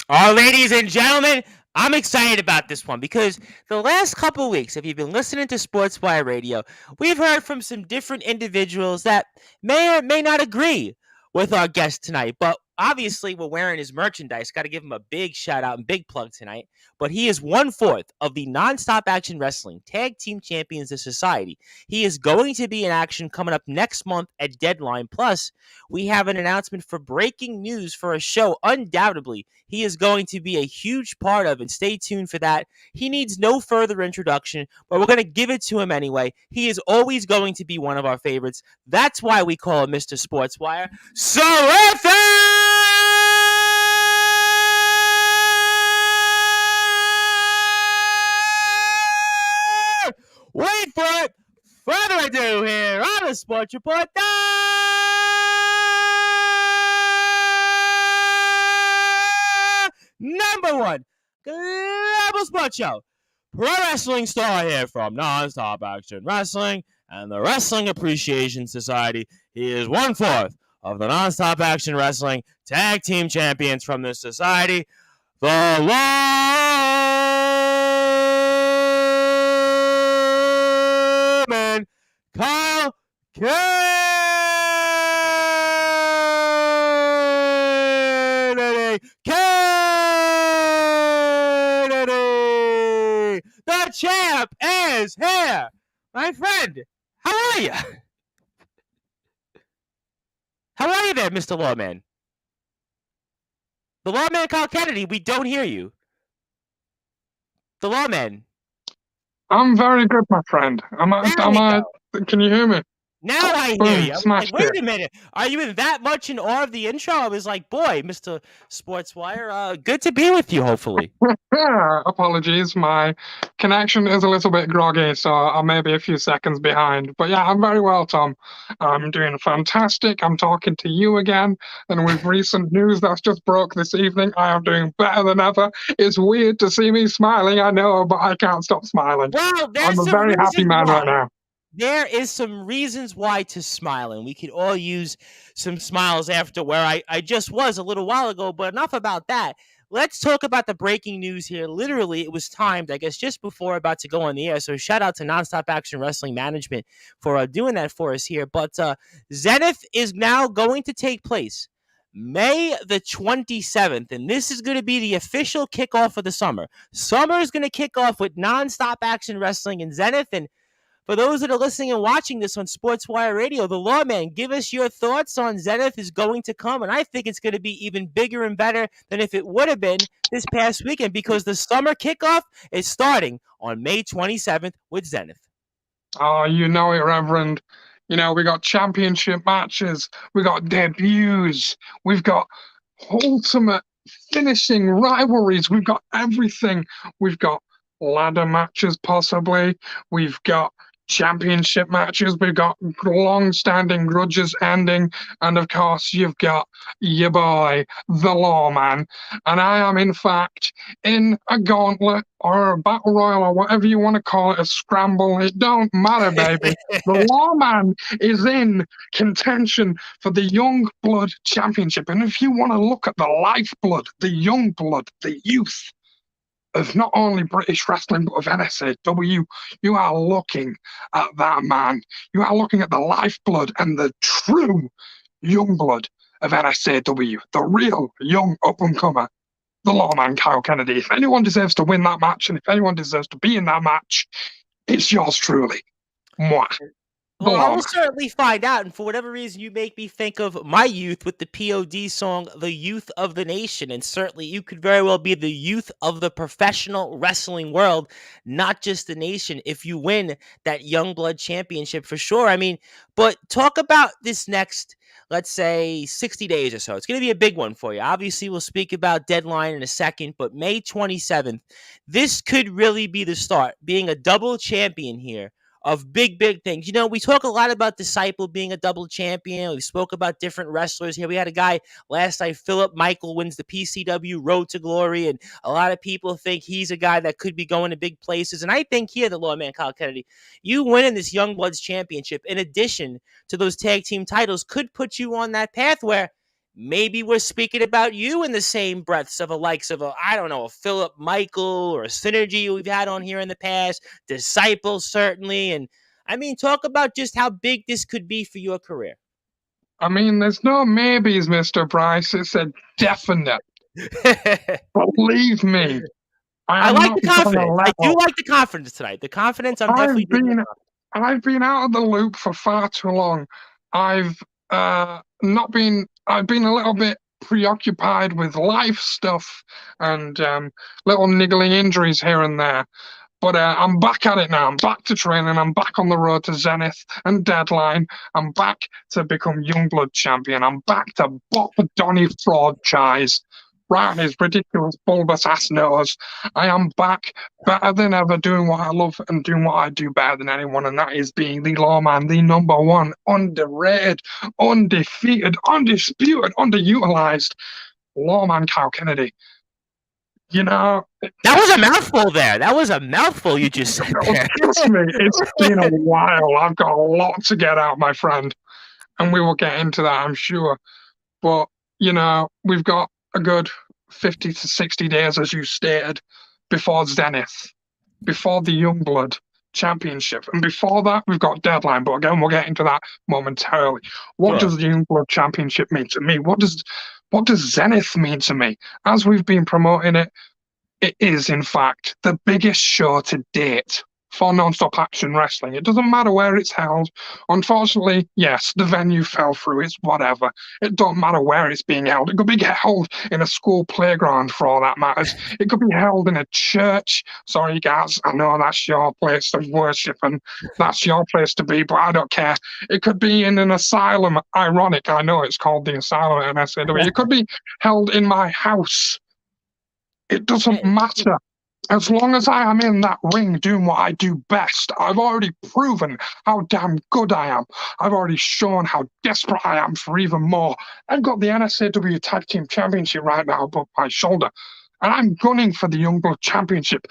Ladies and gentlemen, I'm excited about this one because the last couple of weeks, if you've been listening to Sportswire Radio, we've heard from some different individuals that may or may not agree with our guest tonight. But obviously, we're wearing his merchandise. Got to give him a big shout out and big plug tonight. But he is 1/4 of the Nonstop Action Wrestling Tag Team Champions of Society. He is going to be in action coming up next month at Deadline. Plus, we have an announcement for breaking news for a show undoubtedly he is going to be a huge part of, and stay tuned for that. He needs no further introduction, but we're going to give it to him anyway. He is always going to be one of our favorites. That's why we call him Mr. Sportswire. So wait for it. Further ado here on the Sports Report. Number one global sports show, pro wrestling star here from Nonstop Action Wrestling and the Wrestling Appreciation Society. He is 1/4 of the Nonstop Action Wrestling Tag Team Champions from this society, the Lawman, Kyle Kennedy. The champ is here. My friend, how are you? How are you there, Mr. Lawman? The Lawman Kyle Kennedy, we don't hear you. The Lawman. I'm very good, my friend. Can you hear me? Now I hear you. Smashed wait a minute. Are you in that much in awe of the intro? I was like, boy, Mr. Sportswire, good to be with you, hopefully. Apologies, my connection is a little bit groggy, so I may be a few seconds behind. But yeah, I'm very well, Tom. I'm doing fantastic. I'm talking to you again, and with recent news that's just broke this evening, I am doing better than ever. It's weird to see me smiling, I know, but I can't stop smiling. Well, I'm a very happy man right now. There is some reasons why to smile, and we could all use some smiles after where I just was a little while ago, but enough about that. Let's talk about the breaking news here. Literally, it was timed, I guess, just before about to go on the air. So shout out to Nonstop Action Wrestling Management for doing that for us here. But Zenith is now going to take place May the 27th, and this is going to be the official kickoff of the summer. Summer is going to kick off with Nonstop Action Wrestling in Zenith, and for those that are listening and watching this on Sportswire Radio, the Lawman, give us your thoughts on Zenith is going to come. And I think it's going to be even bigger and better than if it would have been this past weekend because the summer kickoff is starting on May 27th with Zenith. Oh, you know it, Reverend. You know, we got championship matches, we got debuts, we've got ultimate finishing rivalries, we've got everything. We've got ladder matches, possibly. We've got championship matches. We've got long-standing grudges ending. And of course, you've got your boy, the Lawman. And I am, in fact, in a gauntlet or a battle royal or whatever you want to call it, a scramble. It don't matter, baby. The Lawman is in contention for the Young Blood Championship. And if you want to look at the lifeblood, the young blood, the youth of not only British wrestling, but of NSAW, you are looking at that man. You are looking at the lifeblood and the true young blood of NSAW, the real young up-and-comer, the Lawman Kyle Kennedy. If anyone deserves to win that match, and if anyone deserves to be in that match, it's yours truly. Moi. Well, I will certainly find out, and for whatever reason, you make me think of my youth with the POD song, The Youth of the Nation, and certainly you could very well be the youth of the professional wrestling world, not just the nation, if you win that Young Blood Championship for sure. I mean, but talk about this next, let's say, 60 days or so. It's going to be a big one for you. Obviously, we'll speak about Deadline in a second, but May 27th, this could really be the start, being a double champion here of big, big things. You know, we talk a lot about Disciple being a double champion. We spoke about different wrestlers here. We had a guy last night, Philip Michael, wins the PCW Road to Glory, and a lot of people think he's a guy that could be going to big places. And I think here, the Lawman Kyle Kennedy, you winning this Young Bloods Championship, in addition to those tag team titles, could put you on that path where maybe we're speaking about you in the same breaths of a likes of I don't know, a Philip Michael or a Synergy we've had on here in the past, Disciple certainly, and I mean, talk about just how big this could be for your career. I mean, there's no maybes, Mr. Bryce. It's a definite. Believe me, I I am like not the going to confidence. I let do up. like the confidence tonight. The confidence, I'm definitely I've digging the been confidence. I've been out of the loop for far too long. I've not been I've been a little bit preoccupied with life stuff and little niggling injuries here and there. But I'm back at it now. I'm back to training. I'm back on the road to Zenith and Deadline. I'm back to become Youngblood champion. I'm back to bop Donny franchise right on his ridiculous bulbous ass nose. I am back better than ever, doing what I love and doing what I do better than anyone, and that is being the Lawman, the number one, underrated, undefeated, undisputed, underutilized Lawman Kyle Kennedy. You know, That was a mouthful there. That was a mouthful you just said there. trust me, it's been a while. I've got a lot to get out, my friend, and we will get into that, I'm sure. But, we've got a good 50 to 60 days, as you stated, before Zenith, before the Youngblood Championship. And before that, we've got Deadline. But again, we'll get into that momentarily. What Sure. does the Youngblood Championship mean to me? What does Zenith mean to me? As we've been promoting it, it is, in fact, the biggest show to date for non-stop action wrestling. It doesn't matter where it's held. Unfortunately, yes, the venue fell through. It's whatever. It don't matter where it's being held. It could be held in a school playground for all that matters. It could be held in a church. Sorry, guys, I know that's your place of worship and that's your place to be, but I don't care. It could be in an asylum. Ironic, I know it's called the asylum at NSAW. It could be held in my house. It doesn't matter. As long as I am in that ring doing what I do best, I've already proven how damn good I am. I've already shown how desperate I am for even more. I've got the NSAW Tag Team Championship right now above my shoulder. And I'm gunning for the Youngblood Championship.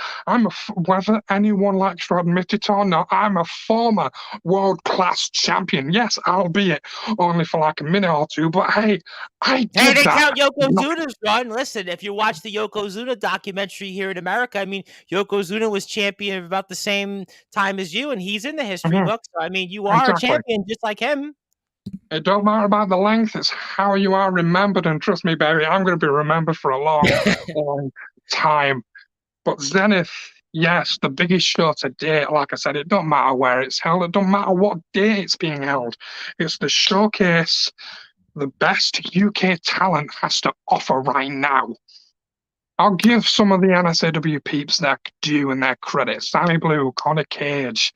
Whether anyone likes to admit it or not, I'm a former world-class champion. Yes, albeit only for like a minute or two, but hey, I Hey, did they that. count Yokozuna's run. Listen, if you watch the Yokozuna documentary here in America, I mean, Yokozuna was champion about the same time as you, and he's in the history Mhm, books. So, I mean, you are a exactly. champion just like him. It don't matter about the length, it's how you are remembered. And trust me, baby, I'm going to be remembered for a long, long time. But Zenith, yes, the biggest show to date. Like I said, it don't matter where it's held. It don't matter what day it's being held. It's the showcase the best UK talent has to offer right now. I'll give some of the NSAW peeps their due and their credit. Sammy Blue, Connor Cage,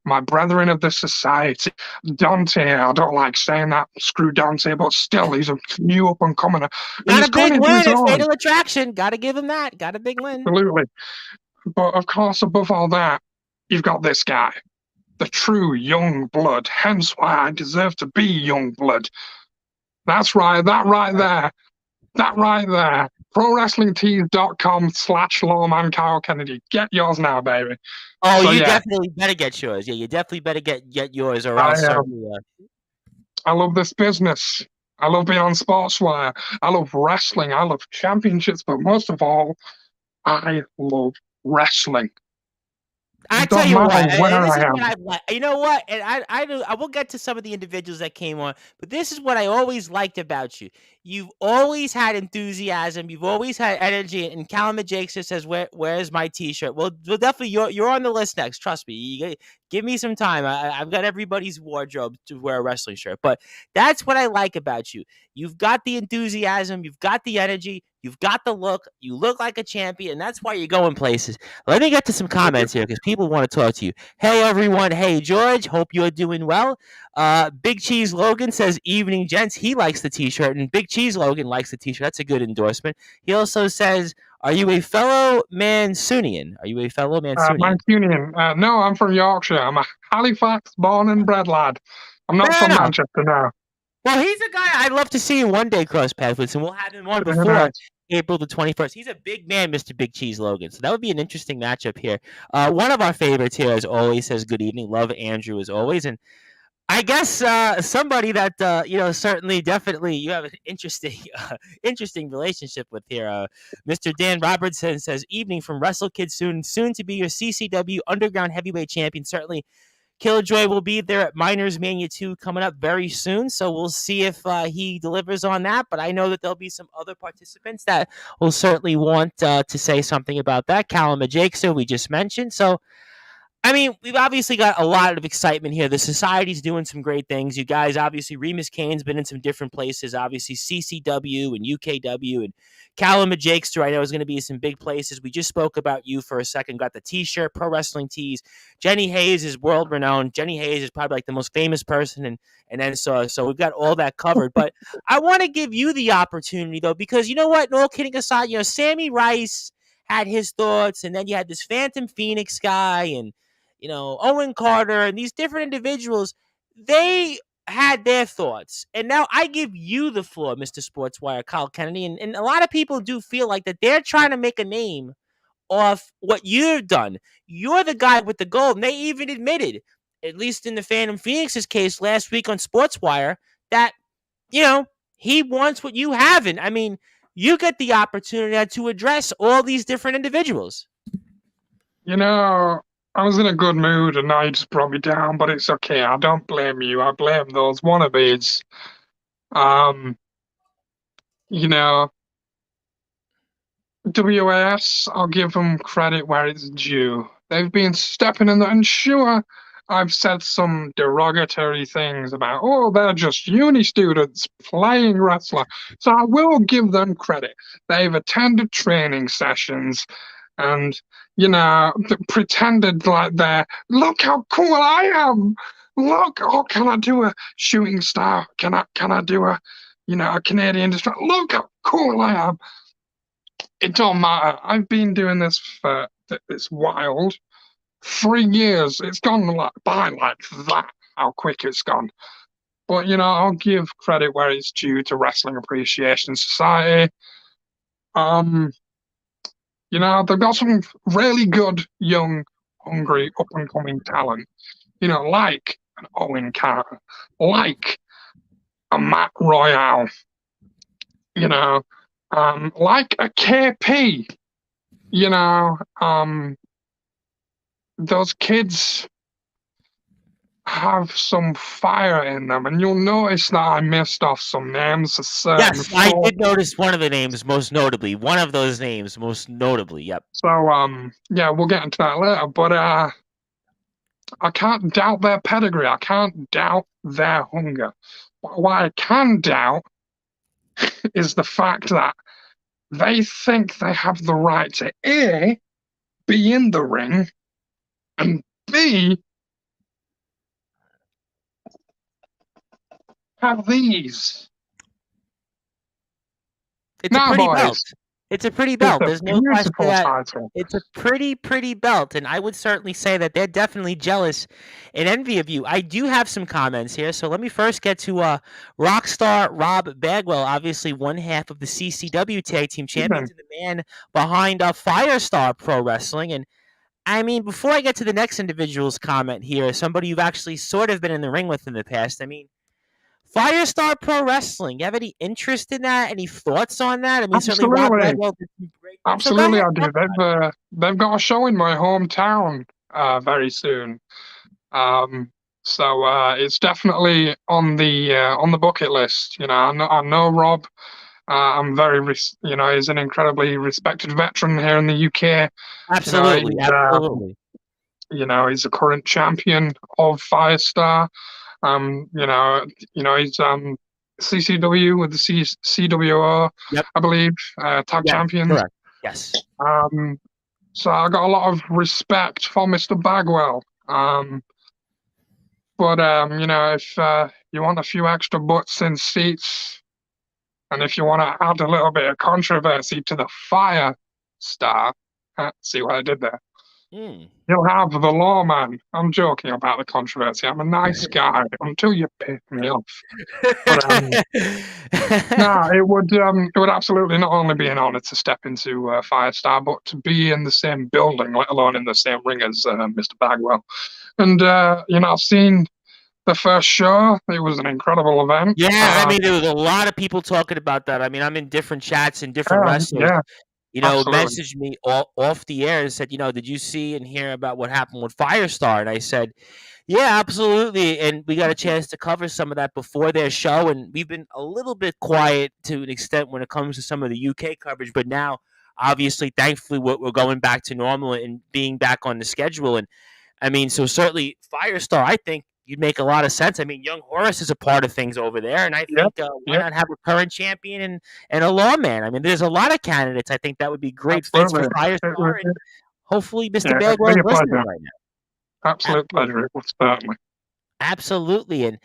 my brethren of the society, Dante. I don't like saying that, screw Dante, but still, he's a new up and comer, and Got he's a coming big into win his at own. Fatal Attraction. Got to give him that. Got a big win. Absolutely. But of course, above all that, you've got this guy, the true young blood. Hence why I deserve to be young blood. That's right, that right there. That right there. ProWrestlingTees.com/Lawman Kyle Kennedy. Get yours now, baby. Oh, So you yeah, definitely better get yours. Yeah, you definitely better get yours, or I else certainly. I love this business. I love being on Sportswire. I love wrestling. I love championships, but most of all, I love wrestling. I It tell don't you matter what, and where this I is what am. I've like. You know what? And I will get to some of the individuals that came on, but this is what I always liked about you. You've always had enthusiasm. You've always had energy. And Callum Jake says, "Where's my T-shirt?" Well, definitely you're on the list next. Trust me. Give me some time. I've got everybody's wardrobe to wear a wrestling shirt, but that's what I like about you. You've got the enthusiasm. You've got the energy. You've got the look. You look like a champion, and that's why you're going places. Let me get to some comments here because people want to talk to you. Hey, everyone. Hey, George. Hope you're doing well. Big Cheese Logan says, evening, gents. He likes the T-shirt, and Big Cheese Logan likes the T-shirt. That's a good endorsement. He also says, are you a fellow Mancunian? Are you a fellow Mancunian? Mancunian. No, I'm from Yorkshire. I'm a Halifax born and bred lad. I'm not Fair from enough. Manchester now. Well, he's a guy I'd love to see him one day cross paths with, and we'll have him on Very before nice. April the 21st. He's a big man, Mr. Big Cheese Logan. So that would be an interesting matchup here. One of our favorites here, as always, says good evening. Love Andrew as always. And I guess somebody that certainly, definitely, you have an interesting, interesting relationship with here. Mr. Dan Robertson says, "Evening from Wrestle Kid, soon to be your CCW Underground Heavyweight Champion. Certainly, Killjoy will be there at Miners Mania 2 coming up very soon. So we'll see if he delivers on that. But I know that there'll be some other participants that will certainly want to say something about that. Callum Jakes, we just mentioned. So I mean, we've obviously got a lot of excitement here. The society's doing some great things. You guys, obviously, Remus Kane's been in some different places. Obviously, CCW and UKW and Callum Jakester, I know, is going to be in some big places. We just spoke about you for a second. Got the T-shirt, pro wrestling tees. Jenny Hayes is world renowned. Jenny Hayes is probably like the most famous person, and then so we've got all that covered. But I want to give you the opportunity though, because you know what? And all kidding aside, Sammy Rice had his thoughts, and then you had this Phantom Phoenix guy, and Owen Carter and these different individuals, they had their thoughts. And now I give you the floor, Mr. Sportswire, Kyle Kennedy. And a lot of people do feel like that they're trying to make a name off what you've done. You're the guy with the gold. And they even admitted, at least in the Phantom Phoenix's case last week on Sportswire, that, he wants what you haven't. I mean, you get the opportunity to address all these different individuals. I was in a good mood and now you just brought me down, but it's okay. I don't blame you. I blame those wannabes. Um, you know, WAS, I'll give them credit where it's due. They've been stepping in there, and sure, I've said some derogatory things about, oh, they're just uni students playing wrestler. So I will give them credit. They've attended training sessions and, pretended like look how cool I am. Look, oh, can I do a shooting star? Can I do a Canadian destroyer? Look how cool I am. It don't matter. I've been doing this for it's wild 3 years. It's gone by like that. How quick it's gone. But I'll give credit where it's due to Wrestling Appreciation Society. They've got some really good, young, hungry, up and coming talent. Like an Owen Carter, like a Matt Royale. Like a KP. Those kids have some fire in them, and you'll notice that I missed off some names. Yes, I did notice one of the names most notably. One of those names most notably. Yep. So yeah, we'll get into that later. But I can't doubt their pedigree. I can't doubt their hunger. But what I can doubt is the fact that they think they have the right to A, be in the ring, and B, have these. It's a pretty boys, belt. It's a pretty belt. There's no question that title. it's a pretty belt, and I would certainly say that they're definitely jealous and envy of you. I do have some comments here, so let me first get to Rockstar Rob Bagwell, obviously one half of the CCW Tag Team Champions and the man behind Firestar Pro Wrestling. And I mean, before I get to the next individual's comment here, somebody you've actually sort of been in the ring with in the past, I mean, Firestar Pro Wrestling. You have any interest in that? Any thoughts on that? I mean, absolutely. certainly Rob Bagwell did some great things. Absolutely, I do. They've got a show in my hometown very soon. So it's definitely on the bucket list. I know Rob. I'm he's an incredibly respected veteran here in the UK. Absolutely, absolutely. He's a current champion of Firestar. He's CCW with the CWO, yep. I believe, tag champions. Correct. Yes. So I got a lot of respect for Mr. Bagwell. But if you want a few extra butts in seats, and if you want to add a little bit of controversy to the Firestar, see what I did there? You'll have the Lawman. I'm joking about the controversy. I'm a nice guy until you piss me off. But, it would absolutely not only be an honor to step into Firestar, but to be in the same building, let alone in the same ring as Mr. Bagwell. And I've seen the first show. It was an incredible event. Yeah, I mean, there was a lot of people talking about that. I mean, I'm in different chats and different Yeah, wrestlers, yeah, absolutely. messaged me off the air and said, "Did you see and hear about what happened with Firestar?" And I said, "Yeah, absolutely." And we got a chance to cover some of that before their show, and we've been a little bit quiet to an extent when it comes to some of the UK coverage, but now, obviously, thankfully, we're going back to normal and being back on the schedule. And I mean, so certainly Firestar, I think you'd make a lot of sense. I mean, Young Horace is a part of things over there, and I Yep, think why yep, not have a current champion and a lawman? I mean, there's a lot of candidates. I think that would be great fits for absolutely. Firestar, and hopefully Mr. Yeah, it'd be Bagwell's a listening pleasure. right now. Absolute Absolutely, pleasure. It would certainly. absolutely, and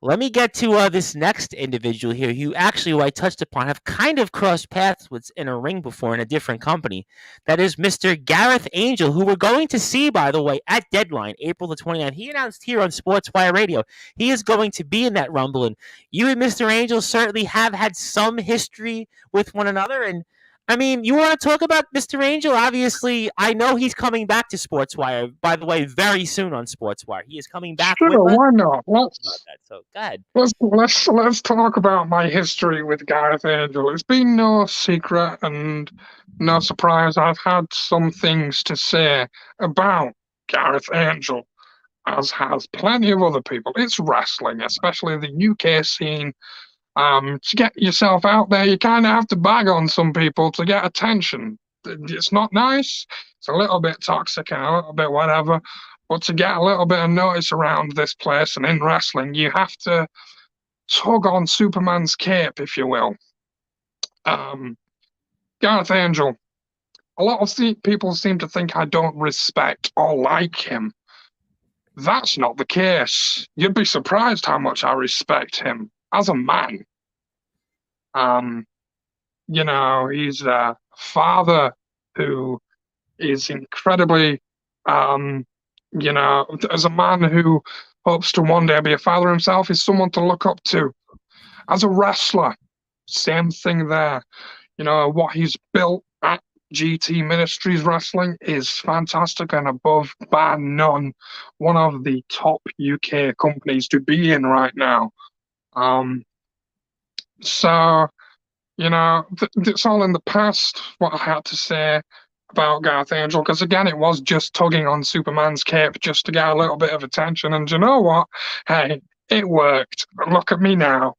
let me get to this next individual here, who I touched upon, have kind of crossed paths with in a ring before in a different company. That is Mr. Gareth Angel, who we're going to see, by the way, at Deadline, April the 29th. He announced here on Sportswire Radio he is going to be in that Rumble, and you and Mr. Angel certainly have had some history with one another. And I mean, you want to talk about Mr. Angel? Obviously, I know he's coming back to Sportswire, by the way, very soon on Sportswire. He is coming back with Sure, us why not? about Let's that. So go ahead. let's talk about my history with Gareth Angel. It's been no secret and no surprise. I've had some things to say about Gareth Angel, as has plenty of other people. It's wrestling, especially the UK scene. To get yourself out there, you kind of have to bag on some people to get attention. It's not nice. It's a little bit toxic and a little bit whatever. But to get a little bit of notice around this place and in wrestling, you have to tug on Superman's cape, if you will. Um, Gareth Angel, a lot of people seem to think I don't respect or like him. That's not the case. You'd be surprised how much I respect him as a man. Um, he's a father who is incredibly, um, as a man who hopes to one day be a father himself, is someone to look up to. As a wrestler, same thing there. What he's built at GT Ministries Wrestling is fantastic and above, bar none, one of the top UK companies to be in right now. Um, so it's all in the past, what I had to say about Gareth Angel, because again, it was just tugging on Superman's cape just to get a little bit of attention. And you know what? Hey, it worked. Look at me now.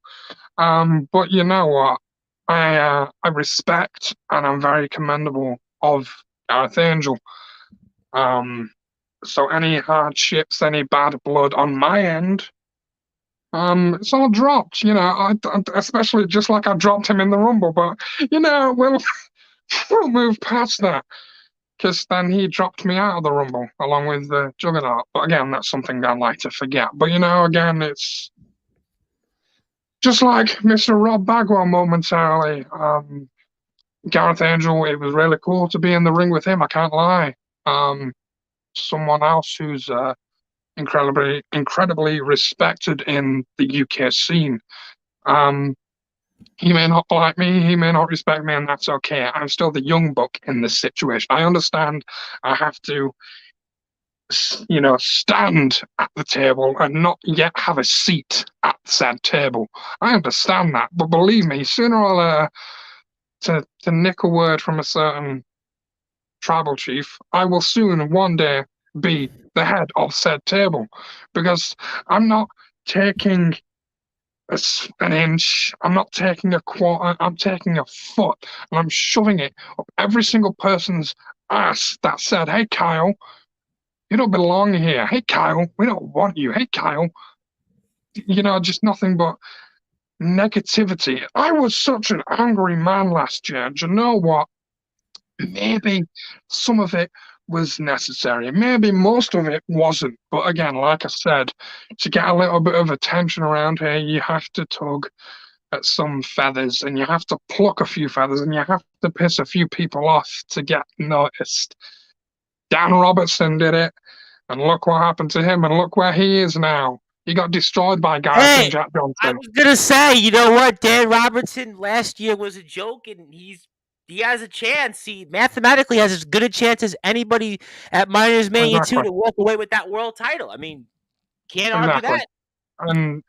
But you know what? I respect and I'm very commendable of Gareth Angel. Um, so any hardships, any bad blood on my end, it's all dropped. Especially just like I dropped him in the Rumble. But we'll we'll move past that because then he dropped me out of the Rumble along with the Juggernaut. But again, that's something I like to forget. But again, it's just like Mr. Rob Bagwell momentarily. Gareth Angel, it was really cool to be in the ring with him. I can't lie. Um, Someone else who's incredibly respected in the UK scene. Um, he may not like me, he may not respect me, and that's okay. I'm still the young buck in this situation. I understand I have to, stand at the table and not yet have a seat at said table. I understand that, but believe me, sooner or later, to nick a word from a certain tribal chief, I will soon one day be the head of said table because I'm not taking an inch, I'm not taking a quarter, I'm taking a foot and I'm shoving it up every single person's ass that said, "Hey, Kyle, you don't belong here. Hey, Kyle, we don't want you. Hey, Kyle." Just nothing but negativity. I was such an angry man last year. And you know what? Maybe some of it was necessary. Maybe most of it wasn't. But again, like I said, to get a little bit of attention around here, you have to tug at some feathers and you have to pluck a few feathers and you have to piss a few people off to get noticed. Dan Robertson did it, and look what happened to him, and look where he is now. He got destroyed by Gareth and Hey, Jack I Johnson. was gonna say, you know what? Dan Robertson last year was a joke, and he has a chance. He mathematically has as good a chance as anybody at minus mania two Exactly. to walk away with that world title. I mean, can't argue Exactly. that. And,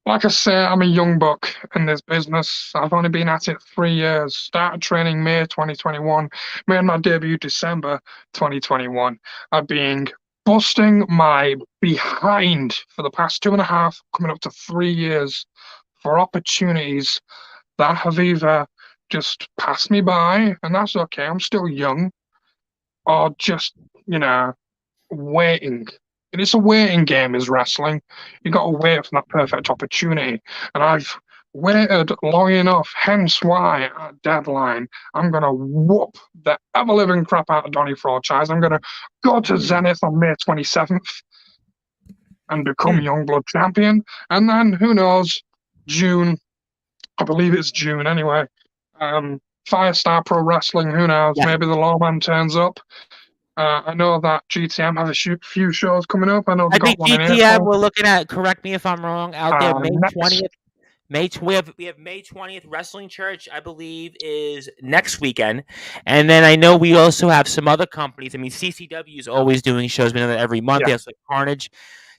like I say, I'm a young buck in this business. I've only been at it 3 years. Started training May 2021, made my debut December 2021. I've been busting my behind for the past 2.5, coming up to 3 years for opportunities that have either just passed me by, and that's okay, I'm still young, or just, you know, waiting. It is a waiting game, is wrestling. You got to wait for that perfect opportunity. And I've waited long enough, hence why at deadline, I'm going to whoop the ever living crap out of Donny franchise. I'm going to go to Hmm. Zenith on May 27th and become Hmm. Youngblood champion. And then, who knows, June, I believe it's June anyway. Firestar Pro Wrestling, who knows? Yeah. Maybe the Lawman turns up. I know that GTM have a few shows coming up. I know they I got think one in GTM, April. we're looking at, correct me if I'm wrong, out there May Next, 20th. We have May 20th Wrestling Church, I believe, is next weekend. And then I know we also have some other companies. I mean, CCW is always doing shows. We know that every month. yeah, They have like Carnage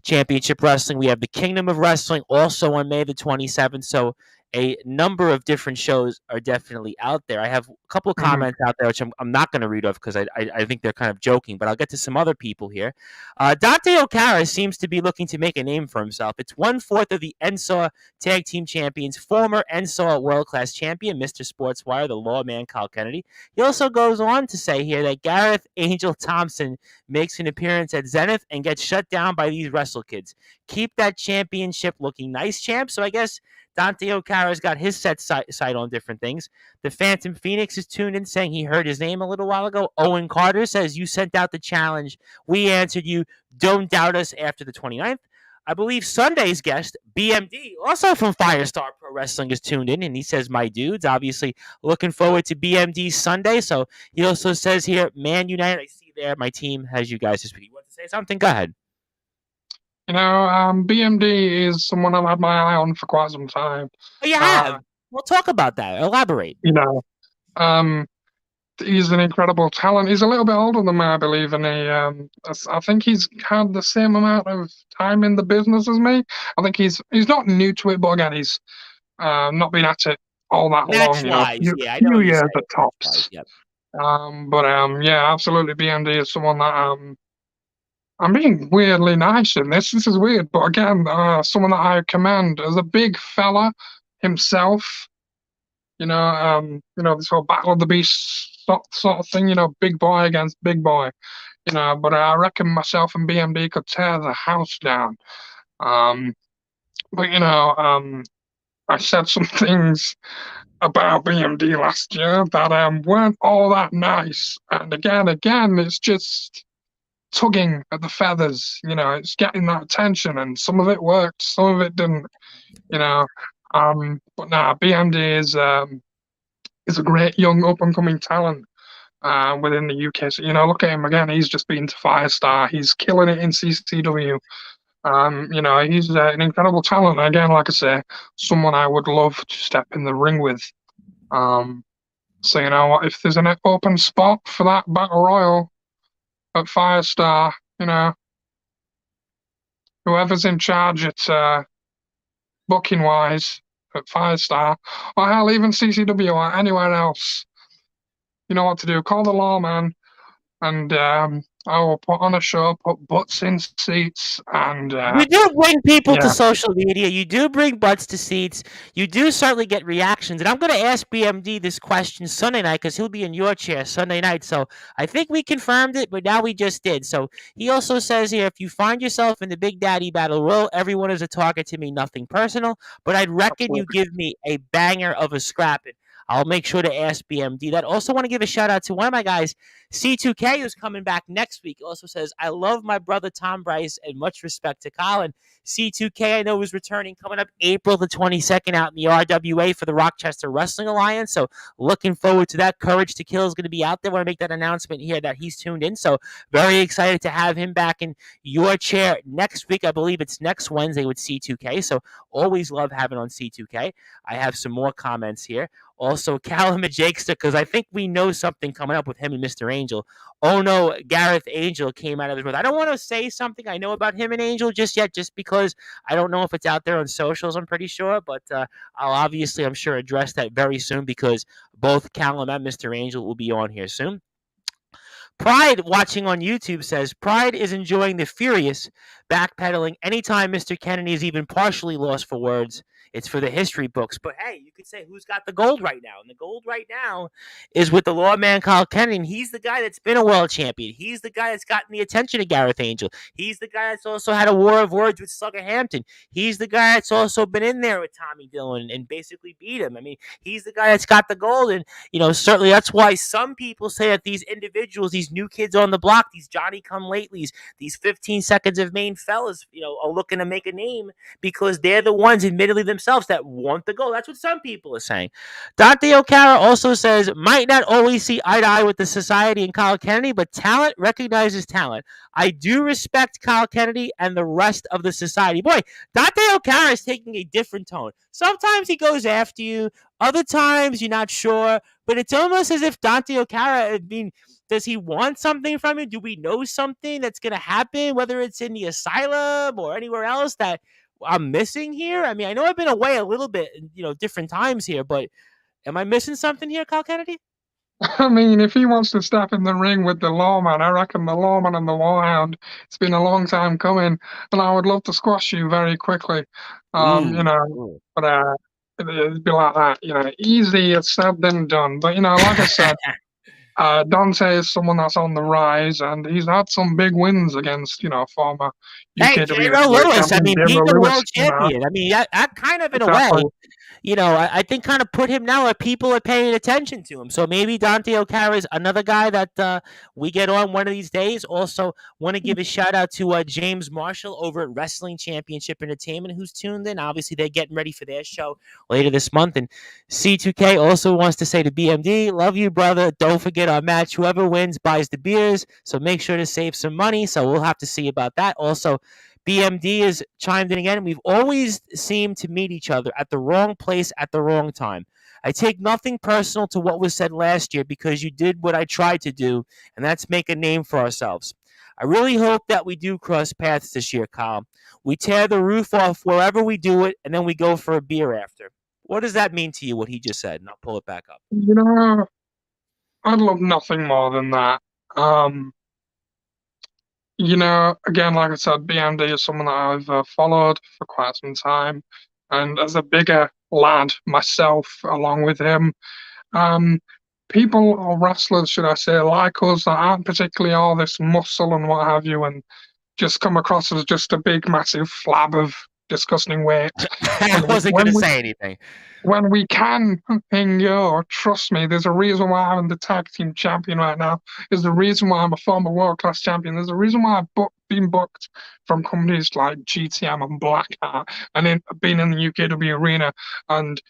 Championship Wrestling. We have the Kingdom of Wrestling also on May the 27th. So a number of different shows are definitely out there. I have a couple of mhm. comments out there, which I'm not going to read off because I think they're kind of joking, but I'll get to some other people here. Dante Okara seems to be looking to make a name for himself. It's 1/4 of the NSAW Tag Team Champions, former NSAW World Class Champion, Mr. Sportzwire, the Lawman Kyle Kennedy. He also goes on to say here that Gareth Angel Thompson makes an appearance at Zenith and gets shut down by these Wrestle Kids. Keep that championship looking nice, champ. So I guess Dante Okara's got his sight on different things. The Phantom Phoenix is tuned in saying he heard his name a little while ago. Owen Carter says, "You sent out the challenge. We answered you. Don't doubt us after the 29th." I believe Sunday's guest, BMD, also from Firestar Pro Wrestling, is tuned in, and he says, "My dudes, obviously looking forward to BMD Sunday." So he also says here, "Man United, I see there. My team has you guys this week." You want to say something? Go ahead. BMD is someone I've had my eye on for quite some time. Oh, you Uh, have. We'll talk about that. Elaborate. you know, um, he's an incredible talent. He's a little bit older than me, I believe, and I think he's had the same amount of time in the business as me. I think he's not new to it, but again, he's not been at it all that Match long. wise, yeah, I know Few what you're years saying. at Match wise, tops. yep. But yeah, absolutely. BMD is someone that I'm being weirdly nice in this. This is weird, but again, someone that I commend as a big fella himself. This whole battle of the beasts sort of thing. Big boy against big boy. But I reckon myself and BMD could tear the house down. Um, but I said some things about BMD last year that weren't all that nice. And again, it's just tugging at the feathers. It's getting that attention, and some of it worked, some of it didn't. You know, but nah, BMD is a great young up and coming talent within the UK. So look at him again. He's just been to Firestar. He's killing it in CCW. He's an incredible talent. Again, like I say, someone I would love to step in the ring with. Um, so what, if there's an open spot for that battle royal at Firestar, whoever's in charge at booking wise at Firestar, or hell, even CCW or anywhere else, you know what to do. Call the lawman, and I will put on a show, put butts in seats, and You do bring people to yeah, social media. You do bring butts to seats. You do certainly get reactions. And I'm going to ask BMD this question Sunday night because he'll be in your chair Sunday night. So I think we confirmed it, but now we just did. So he also says here, if you find yourself in the Big Daddy Battle Royal, everyone is a target to me, nothing personal. But I'd reckon you absolutely. give me a banger of a scrap. And I'll make sure to ask BMD that. Also want to give a shout out to one of my guys, C2K, who's coming back next week. Also says, I love my brother Tom Bryce and much respect to Colin. C2K, I know, is returning coming up April the 22nd out in the RWA for the Rochester Wrestling Alliance. So looking forward to that. Courage to Kill is going to be out there. Want to make that announcement here that he's tuned in. So very excited to have him back in your chair next week. I believe it's next Wednesday with C2K. So always love having on C2K. I have some more comments here. Also, Callum and Jakester, because I think we know something coming up with him and Mr. Angel. Oh no, Gareth Angel came out of his mouth. I don't want to say something I know about him and Angel just yet, just because I don't know if it's out there on socials. I'm pretty sure, but I'll obviously, I'm sure, address that very soon because both Callum and Mr. Angel will be on here soon. Pride, watching on YouTube, says Pride is enjoying the furious backpedaling anytime Mr. Kennedy is even partially lost for words. It's for the history books. But hey, you could say who's got the gold right now. And the gold right now is with the Lawman Kyle Kennedy. And he's the guy that's been a world champion. He's the guy that's gotten the attention of Gareth Angel. He's the guy that's also had a war of words with Slugger Hampton. He's the guy that's also been in there with Tommy Dillon and basically beat him. I mean, he's the guy that's got the gold. And certainly that's why some people say that these individuals, these new kids on the block, these Johnny come latelys, these 15 seconds of Maine fellas, are looking to make a name because they're the ones, admittedly themselves, that want the goal. That's what some people are saying. Dante O'Cara also says, might not always see eye to eye with the society and Kyle Kennedy, but talent recognizes talent. I do respect Kyle Kennedy and the rest of the society. Boy, Dante O'Cara is taking a different tone. Sometimes he goes after you. Other times you're not sure. But it's almost as if Dante O'Cara, does he want something from you? Do we know something that's going to happen, whether it's in the asylum or anywhere else that I'm missing here? I mean, I know I've been away a little bit, different times here, but am I missing something here, Kyle Kennedy? I mean, if he wants to step in the ring with the Lawman, I reckon the Lawman and the Warhound, it's been a long time coming, and I would love to squash you very quickly. Ooh. Ooh. But it'd be like that, easier said than done. But like I said, Dante is someone that's on the rise, and he's had some big wins against, former Hey, UKW Gabriel Lewis. I champion mean, being Gabriel the Lewis. world champion. I mean, that kind of, in a way, Exactly. I think kind of put him now where people are paying attention to him. So maybe Dante O'Cara is another guy that we get on one of these days. Also, want to give a shout out to James Marshall over at Wrestling Championship Entertainment, who's tuned in. Obviously, they're getting ready for their show later this month. And C2K also wants to say to BMD, love you, brother. Don't forget our match. Whoever wins buys the beers. So make sure to save some money. So we'll have to see about that. Also, BMD is chimed in again. We've always seemed to meet each other at the wrong place at the wrong time. I take nothing personal to what was said last year because you did what I tried to do, and that's make a name for ourselves. I really hope that we do cross paths this year, Kyle. We tear the roof off wherever we do it, and then we go for a beer after. What does that mean to you, what he just said? And I'll pull it back up. I'd love nothing more than that. Again, like I said, BMD is someone that I've followed for quite some time. And as a bigger lad myself, along with him, um, people or wrestlers, should I say, like us that aren't particularly all this muscle and what have you, and just come across as just a big, massive flab of disgusting weight. I wasn't going to say anything. When we can trust me, there's a reason why I'm the tag team champion right now. There's a reason why I'm a former world class champion. There's a reason why I've been booked from companies like GTM and Blackheart and been in the UKW arena and,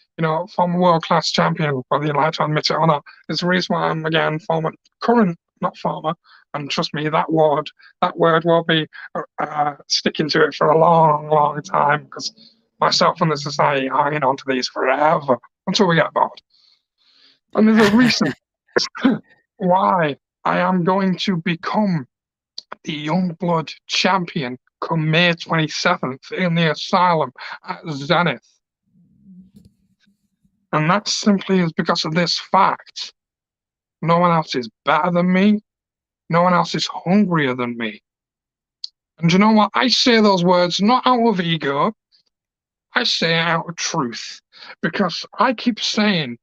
former world class champion, whether you like to admit it or not. There's a reason why I'm, again, current, not former. And trust me, that word will be sticking to it for a long, long time because myself and the society are hanging on to these forever until we get bored. And there's a reason why I am going to become the Youngblood champion come May 27th in the Asylum at Zenith. And that simply is because of this fact. No one else is better than me. No one else is hungrier than me. And you know what? I say those words not out of ego. I say it out of truth. Because I keep saying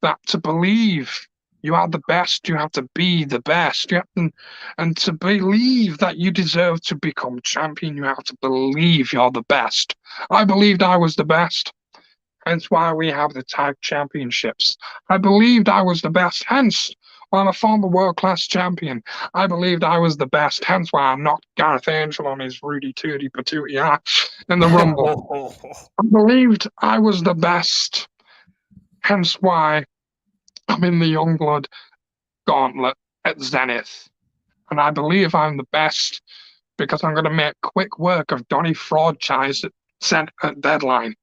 that to believe you are the best, you have to be the best. And to believe that you deserve to become champion, you have to believe you're the best. I believed I was the best. Hence why we have the tag championships. I believed I was the best. Hence why I'm a former world-class champion. I believed I was the best. Hence why I knocked Gareth Angel on his Rudy Tooty Patooty ass in the Rumble. I believed I was the best. Hence why I'm in the Youngblood gauntlet at Zenith. And I believe I'm the best because I'm going to make quick work of Donny Fraudchise at Deadline.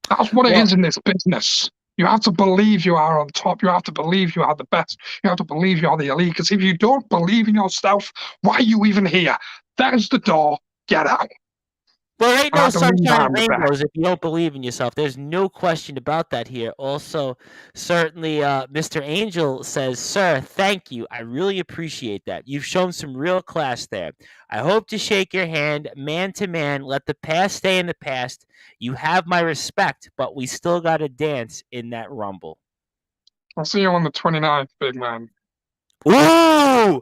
That's what it is in this business. You have to believe you are on top. You have to believe you are the best. You have to believe you are the elite. Because if you don't believe in yourself, why are you even here? There's the door. Get out. There ain't And no I believe sunshine and I'm the best. rainbows if you don't believe in yourself. There's no question about that here. Also, certainly, Mr. Angel says, "Sir, thank you. I really appreciate that. You've shown some real class there. I hope to shake your hand, man to man. Let the past stay in the past. You have my respect, but we still got to dance in that rumble." I'll see you on the 29th, big man. Ooh!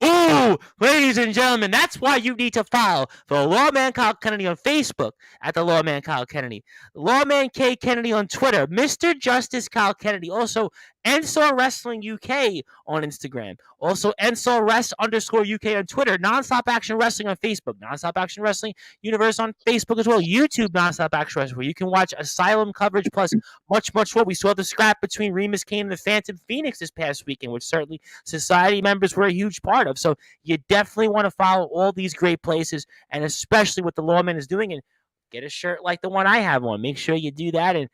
Ooh! Ladies and gentlemen, that's why you need to follow the Lawman Kyle Kennedy on Facebook at the Lawman Kyle Kennedy, Lawman K Kennedy on Twitter, Mr. Justice Kyle Kennedy, also NSAW Wrestling UK on Instagram, also NSAW Rest _UK on Twitter, Nonstop Action Wrestling on Facebook, Nonstop Action Wrestling Universe on Facebook as well, YouTube Nonstop Action Wrestling, where you can watch Asylum coverage plus much, much more. We saw the scrap between Remus Kane and the Phantom Phoenix this past weekend, which certainly society members were a huge part of. So you definitely want to follow all these great places, and especially what the Lawman is doing, and get a shirt like the one I have on. Make sure you do that. And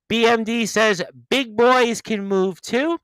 BMD says big boys can move too.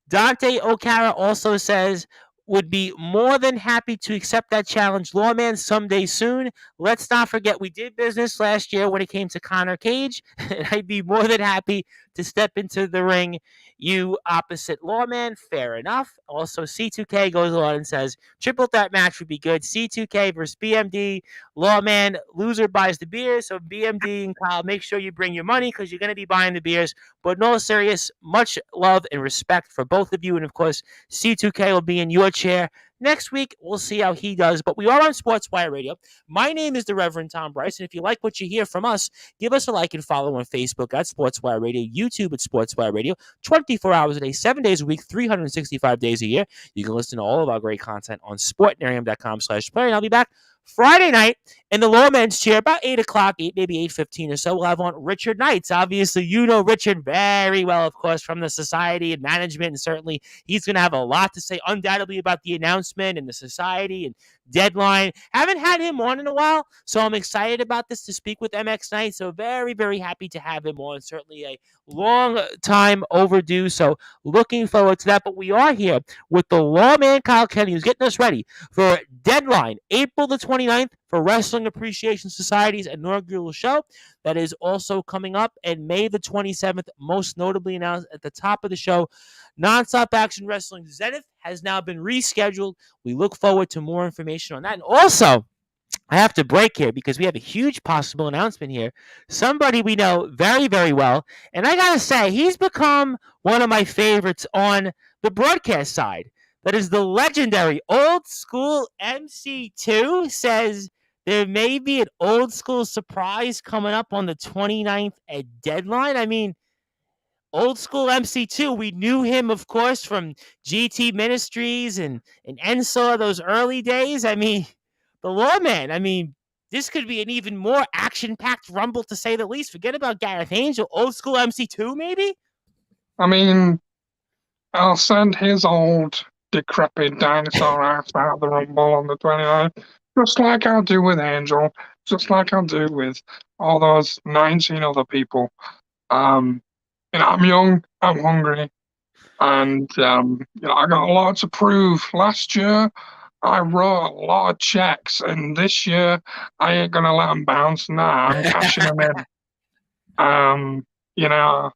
Dante Okara also says would be more than happy to accept that challenge, Lawman, someday soon. Let's not forget we did business last year when it came to Connor Cage, and I'd be more than happy to step into the ring. You opposite Lawman, fair enough. Also, C2K goes on and says triple threat match would be good. C2K versus BMD. Lawman, loser buys the beers. So BMD and Kyle, make sure you bring your money because you're going to be buying the beers. But in all serious, much love and respect for both of you. And of course, C2K will be in your chair next week. We'll see how he does. But we are on Sportswire Radio. My name is the Reverend Tom Bryce. And if you like what you hear from us, give us a like and follow on Facebook at Sportswire Radio, YouTube at Sportswire Radio, 24 hours a day, 7 days a week, 365 days a year. You can listen to all of our great content on sportnarium.com/play. And I'll be back Friday night in the Lawman's chair, about 8 o'clock, maybe 8:15 or so. We'll have on Richard Knights. Obviously, you know Richard very well, of course, from the society and management, and certainly he's going to have a lot to say, undoubtedly, about the announcement and the society and deadline. Haven't had him on in a while, so I'm excited about this to speak with MX Knight. So very, very happy to have him on. Certainly a long time overdue, so looking forward to that. But we are here with the Lawman Kyle Kennedy, who's getting us ready for deadline, April the 29th, for Wrestling Appreciation Society's inaugural show. That is also coming up, and May the 27th, most notably announced at the top of the show, Nonstop Action Wrestling Zenith has now been rescheduled. We look forward to more information on that. And also, I have to break here because we have a huge possible announcement here. Somebody we know very, very well. And I got to say, he's become one of my favorites on the broadcast side. That is the legendary Old School MC2 says there may be an old school surprise coming up on the 29th at deadline. I mean, Old School MC2, we knew him, of course, from GT Ministries and NSAW, those early days. I mean, the Lawman, I mean, this could be an even more action-packed rumble, to say the least. Forget about Gareth Angel. Old School MC2, maybe? I mean, I'll send his old decrepit dinosaur ass out of the Rumble on the 29th, just like I'll do with Angel, just like I'll do with all those 19 other people. I'm young, I'm hungry, and I got a lot to prove. Last year, I wrote a lot of checks, and this year, I ain't gonna let them bounce. Nah, I'm cashing them in. You know,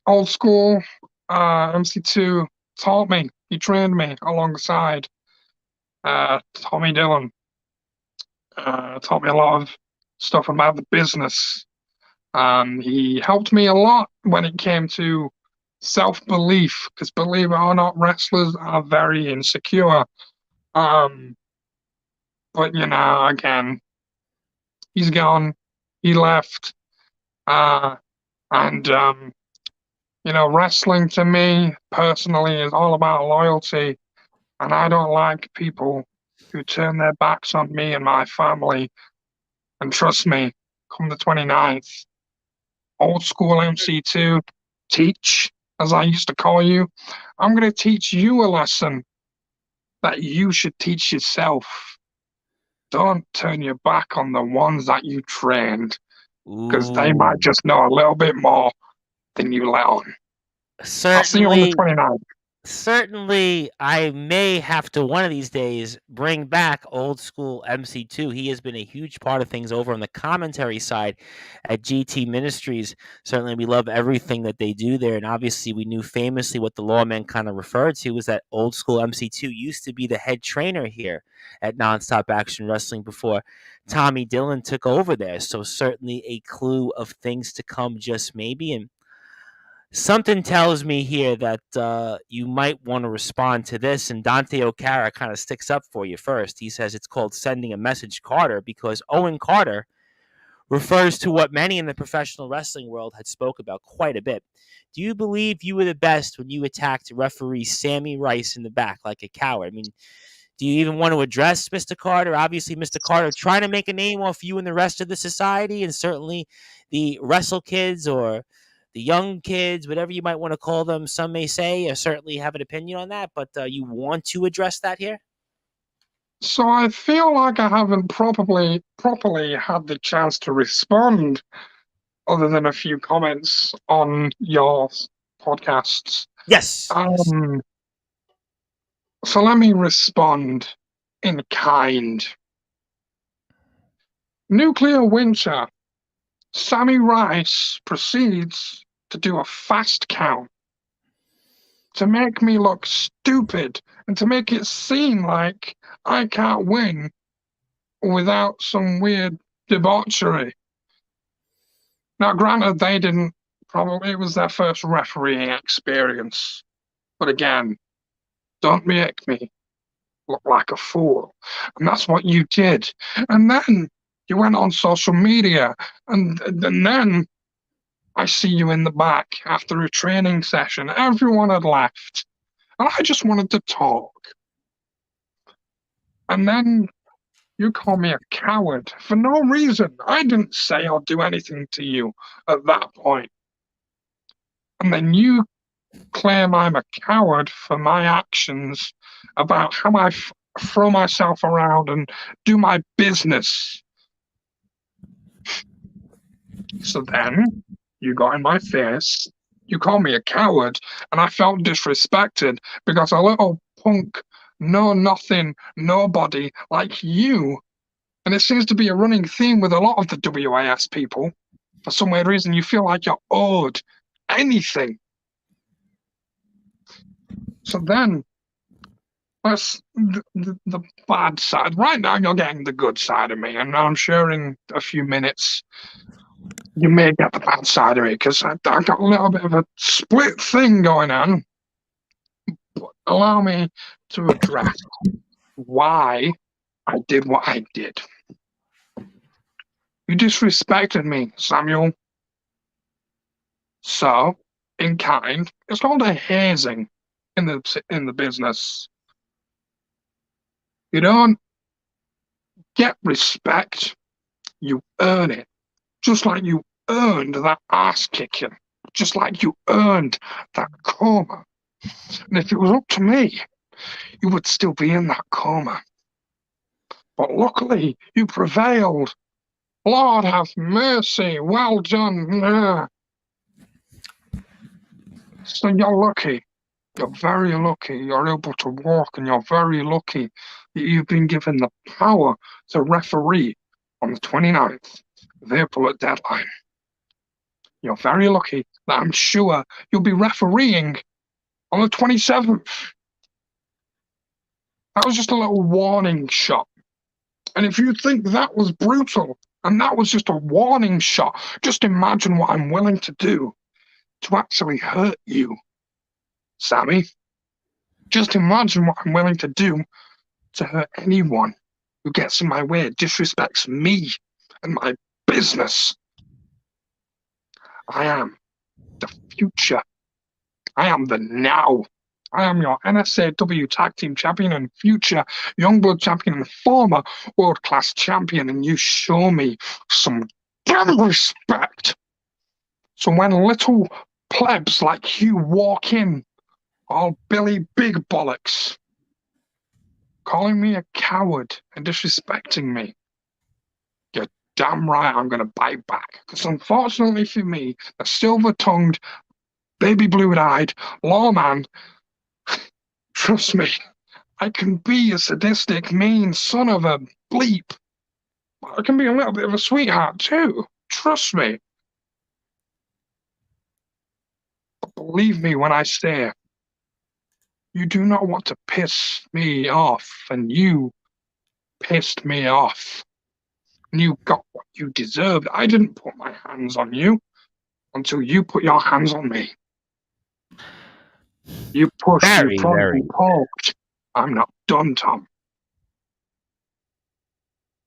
Old School MC2 taught me. He trained me alongside Tommy Dillon. Taught me a lot of stuff about the business. He helped me a lot when it came to self-belief, because believe it or not, wrestlers are very insecure. Um, but again, he's gone. He left. And wrestling to me personally is all about loyalty, and I don't like people who turn their backs on me and my family. And trust me, come the 29th, Old School MC2, teach, as I used to call you, I'm going to teach you a lesson that you should teach yourself. Don't turn your back on the ones that you trained. because they might Ooh. just know a little bit more than you let on. I'll see you on the Certainly 29th. Certainly, I may have to one of these days bring back old school MC2. He has been a huge part of things over on the commentary side at GT Ministries. Certainly, we love everything that they do there. And obviously, we knew famously what the Lawman kind of referred to was that old school MC2 used to be the head trainer here at Nonstop Action Wrestling before Tommy Dillon took over there. So, certainly a clue of things to come, just maybe. And something tells me here that you might want to respond to this, and Dante O'Cara kind of sticks up for you first. He says it's called sending a message Carter because Owen Carter refers to what many in the professional wrestling world had spoke about quite a bit. Do you believe you were the best when you attacked referee Sammy Rice in the back like a coward? I mean, do you even want to address Mr. Carter? Obviously, Mr. Carter trying to make a name off you and the rest of the society, and certainly the wrestle kids or the young kids, whatever you might want to call them. Some may say, or certainly have an opinion on that, but you want to address that here? So I feel like I haven't properly had the chance to respond, other than a few comments on your podcasts. Yes. Yes. Um, so let me respond in kind. Nuclear winter. Sammy Rice proceeds to do a fast count to make me look stupid and to make it seem like I can't win without some weird debauchery. Now, granted, they didn't, probably it was their first refereeing experience. But again, don't make me look like a fool. And that's what you did. And then you went on social media, and then I see you in the back after a training session. Everyone had left, and I just wanted to talk. And then you call me a coward for no reason. I didn't say or do anything to you at that point. And then you claim I'm a coward for my actions about how I throw myself around and do my business. So then you got in my face, you called me a coward, and I felt disrespected because a little punk, know nothing, nobody like you, and it seems to be a running theme with a lot of the WAS people. For some weird reason, you feel like you're owed anything. So then, that's the bad side. Right now, you're getting the good side of me, and I'm sure in a few minutes you may get the bad side of it because I got a little bit of a split thing going on. But allow me to address why I did what I did. You disrespected me, Samuel. So, in kind, it's called a hazing in the business. You don't get respect, you earn it. Just like you earned that ass kicking. Just like you earned that coma. And if it was up to me, you would still be in that coma. But luckily, you prevailed. Lord have mercy. Well done. So you're lucky. You're very lucky you're able to walk, and you're very lucky that you've been given the power to referee on the 29th of April at deadline. You're very lucky that I'm sure you'll be refereeing on the 27th. That was just a little warning shot. And if you think that was brutal and that was just a warning shot, just imagine what I'm willing to do to actually hurt you, Sammy. Just imagine what I'm willing to do to hurt anyone who gets in my way, disrespects me and my business. I am the future. I am the now. I am your NSAW Tag Team Champion and future Youngblood Champion and former World Class Champion, and you show me some damn respect. So when little plebs like you walk in, all Billy Big Bollocks, calling me a coward and disrespecting me, you damn right I'm going to bite back. Because unfortunately for me, the silver-tongued, baby blue-eyed lawman, trust me, I can be a sadistic, mean son of a bleep. I can be a little bit of a sweetheart too. Trust me. But believe me when I say, you do not want to piss me off, and you pissed me off. And you got what you deserved. I didn't put my hands on you until you put your hands on me. You pushed, you Very, prodded, very. you poked. I'm not done, Tom.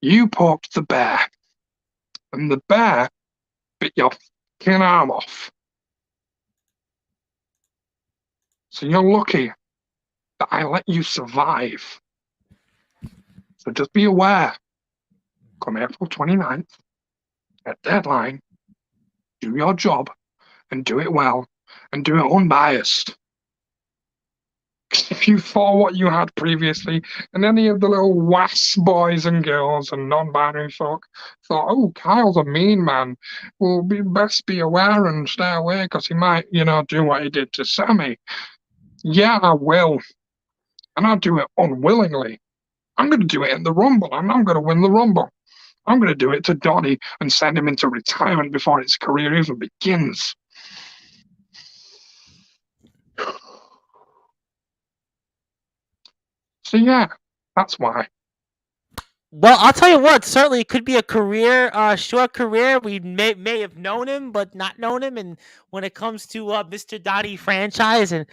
You poked the bear, and the bear bit your fucking arm off. So you're lucky that I let you survive. So just be aware, come April 29th, at deadline, do your job, and do it well, and do it unbiased. If you thought what you had previously, and any of the little WAS boys and girls and non-binary folk thought, oh, Kyle's a mean man, well, best be aware and stay away because he might, do what he did to Sammy. Yeah, I will. And I'll do it unwillingly. I'm going to do it in the Rumble, and I'm going to win the Rumble. I'm going to do it to Donnie and send him into retirement before his career even begins. So yeah, that's why. Well, I'll tell you what. Certainly, it could be a career, short career. We may have known him, but not known him. And when it comes to Mr. Donnie franchise, and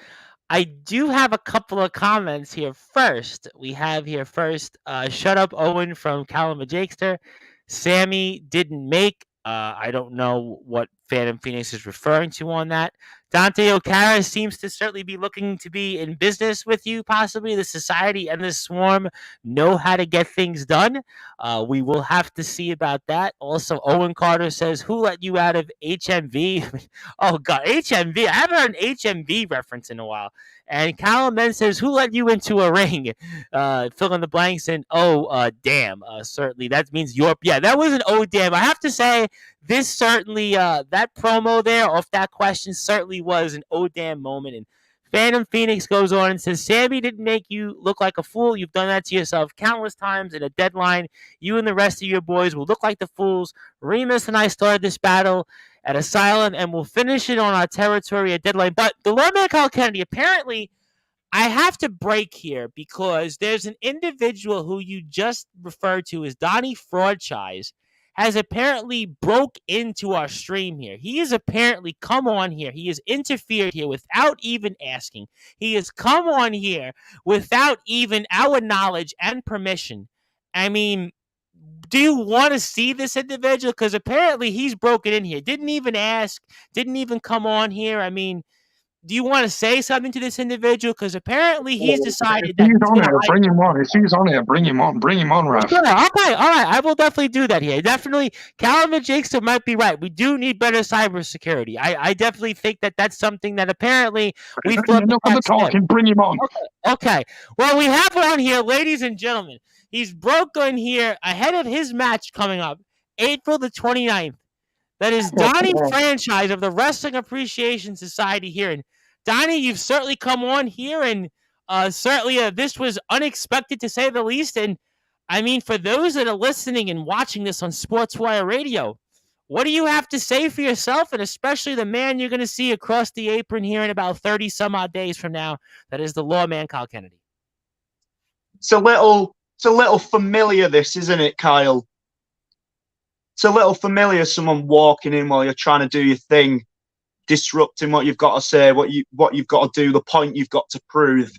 I do have a couple of comments here. First, we have here first, shut up, Owen from Callum Jakester. Sammy didn't make. I don't know what Phantom Phoenix is referring to on that. Dante O'Cara seems to certainly be looking to be in business with you, possibly. The Society and the Swarm know how to get things done. We will have to see about that. Also, Owen Carter says, who let you out of HMV? Oh, God, HMV. I haven't heard an HMV reference in a while. And Callum then says, who let you into a ring? Fill in the blanks and, damn. Certainly, that means Europe. Yeah, that was an oh, damn. I have to say, this certainly, that promo there off that question certainly was an oh, damn moment. And Phantom Phoenix goes on and says, Sammy didn't make you look like a fool. You've done that to yourself countless times in a deadline. You and the rest of your boys will look like the fools. Remus and I started this battle at Asylum, and we'll finish it on our territory at deadline. But the Lawman Kyle Kennedy, apparently, I have to break here because there's an individual who you just referred to as Donnie Fraudchise has apparently broke into our stream here. He has apparently come on here. He has interfered here without even asking. He has come on here without even our knowledge and permission. I mean, do you want to see this individual? Because apparently he's broken in here. Didn't even ask. Didn't even come on here. I mean, do you want to say something to this individual? Because apparently he's decided that he's on here, bring him on. If he's on here, bring him on. Bring him on, Ref. Sure. Okay, all right. I will definitely do that here. Definitely, Callum and Jakester might be right. We do need better cybersecurity. I definitely think that that's something that apparently we've got. Enough of the talking. Bring him on. Okay. Well, we have on here, ladies and gentlemen. He's broken here ahead of his match coming up, April the 29th. That is Donnie Franchise of the Wrestling Appreciation Society here. And Donnie, you've certainly come on here, and certainly this was unexpected to say the least. And I mean, for those that are listening and watching this on Sportswire Radio, what do you have to say for yourself, and especially the man you're going to see across the apron here in about 30 some odd days from now? That is the Lawman Kyle Kennedy. It's a little familiar, this, isn't it, Kyle? It's a little familiar, someone walking in while you're trying to do your thing, disrupting what you've got to say, what you've got to do, the point you've got to prove.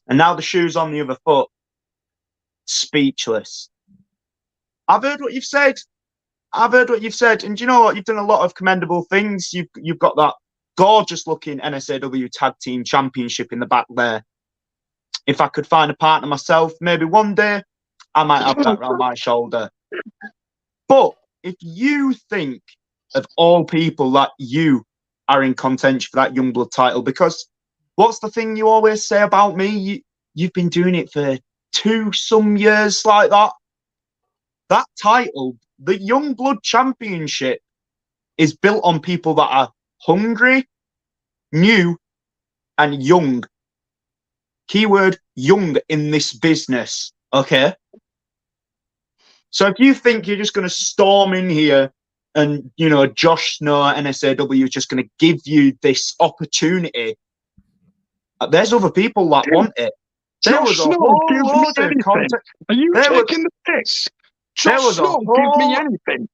And now the shoe's on the other foot. Speechless. I've heard what you've said. And do you know what? You've done a lot of commendable things. You've got that gorgeous looking NSAW Tag Team Championship in the back there. If I could find a partner myself, maybe one day I might have that around my shoulder. But if you think of all people that you are in contention for that Youngblood title, because what's the thing you always say about me? You've been doing it for 2 some years like that. that title, the Youngblood Championship, is built on people that are hungry, new, and young. Keyword young in this business. Okay. So if you think you're just going to storm in here and, Josh Snow at NSAW is just going to give you this opportunity, there's other people that want it. Josh Snow gives me anything. Are you taking the piss? Josh Snow give me anything.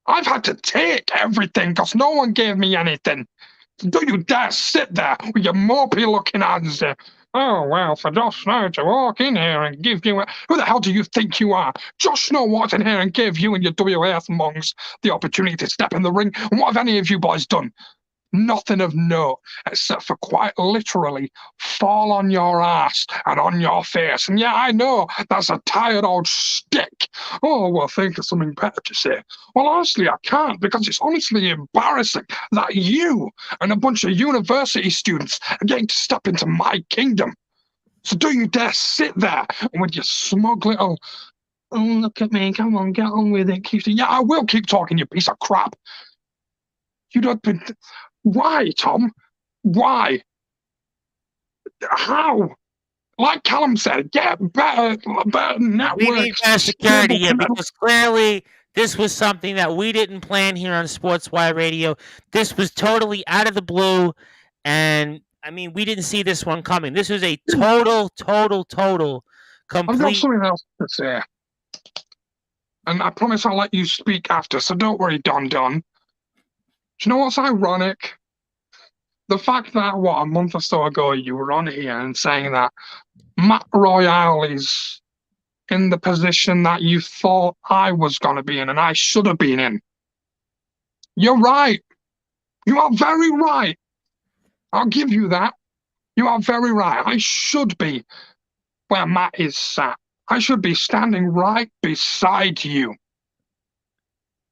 I've had to take everything because no one gave me anything. Don't you dare sit there with your mopey-looking hands there. Oh, well, for Josh Snow to walk in here and give you... Who the hell do you think you are? Josh Snow walked in here and gave you and your WAF monks the opportunity to step in the ring. And what have any of you boys done? Nothing of note, except for quite literally fall on your ass and on your face. And yeah, I know, that's a tired old stick. Oh, well, think of something better to say. Well, honestly, I can't, because it's honestly embarrassing that you and a bunch of university students are getting to step into my kingdom. So don't you dare sit there and with your smug little, oh, look at me, come on, get on with it. Yeah, I will keep talking, you piece of crap. You don't... Why, Tom? Why? How? Like Callum said, get better networks. We need better security here, because clearly this was something that we didn't plan here on Sportswire Radio. This was totally out of the blue, and I mean, we didn't see this one coming. This was a total complete... I've got something else to say. And I promise I'll let you speak after, so don't worry, Don. Do you know what's ironic? The fact that, a month or so ago, you were on here and saying that Matt Royale is in the position that you thought I was going to be in and I should have been in. You're right. You are very right. I'll give you that. You are very right. I should be where Matt is sat. I should be standing right beside you.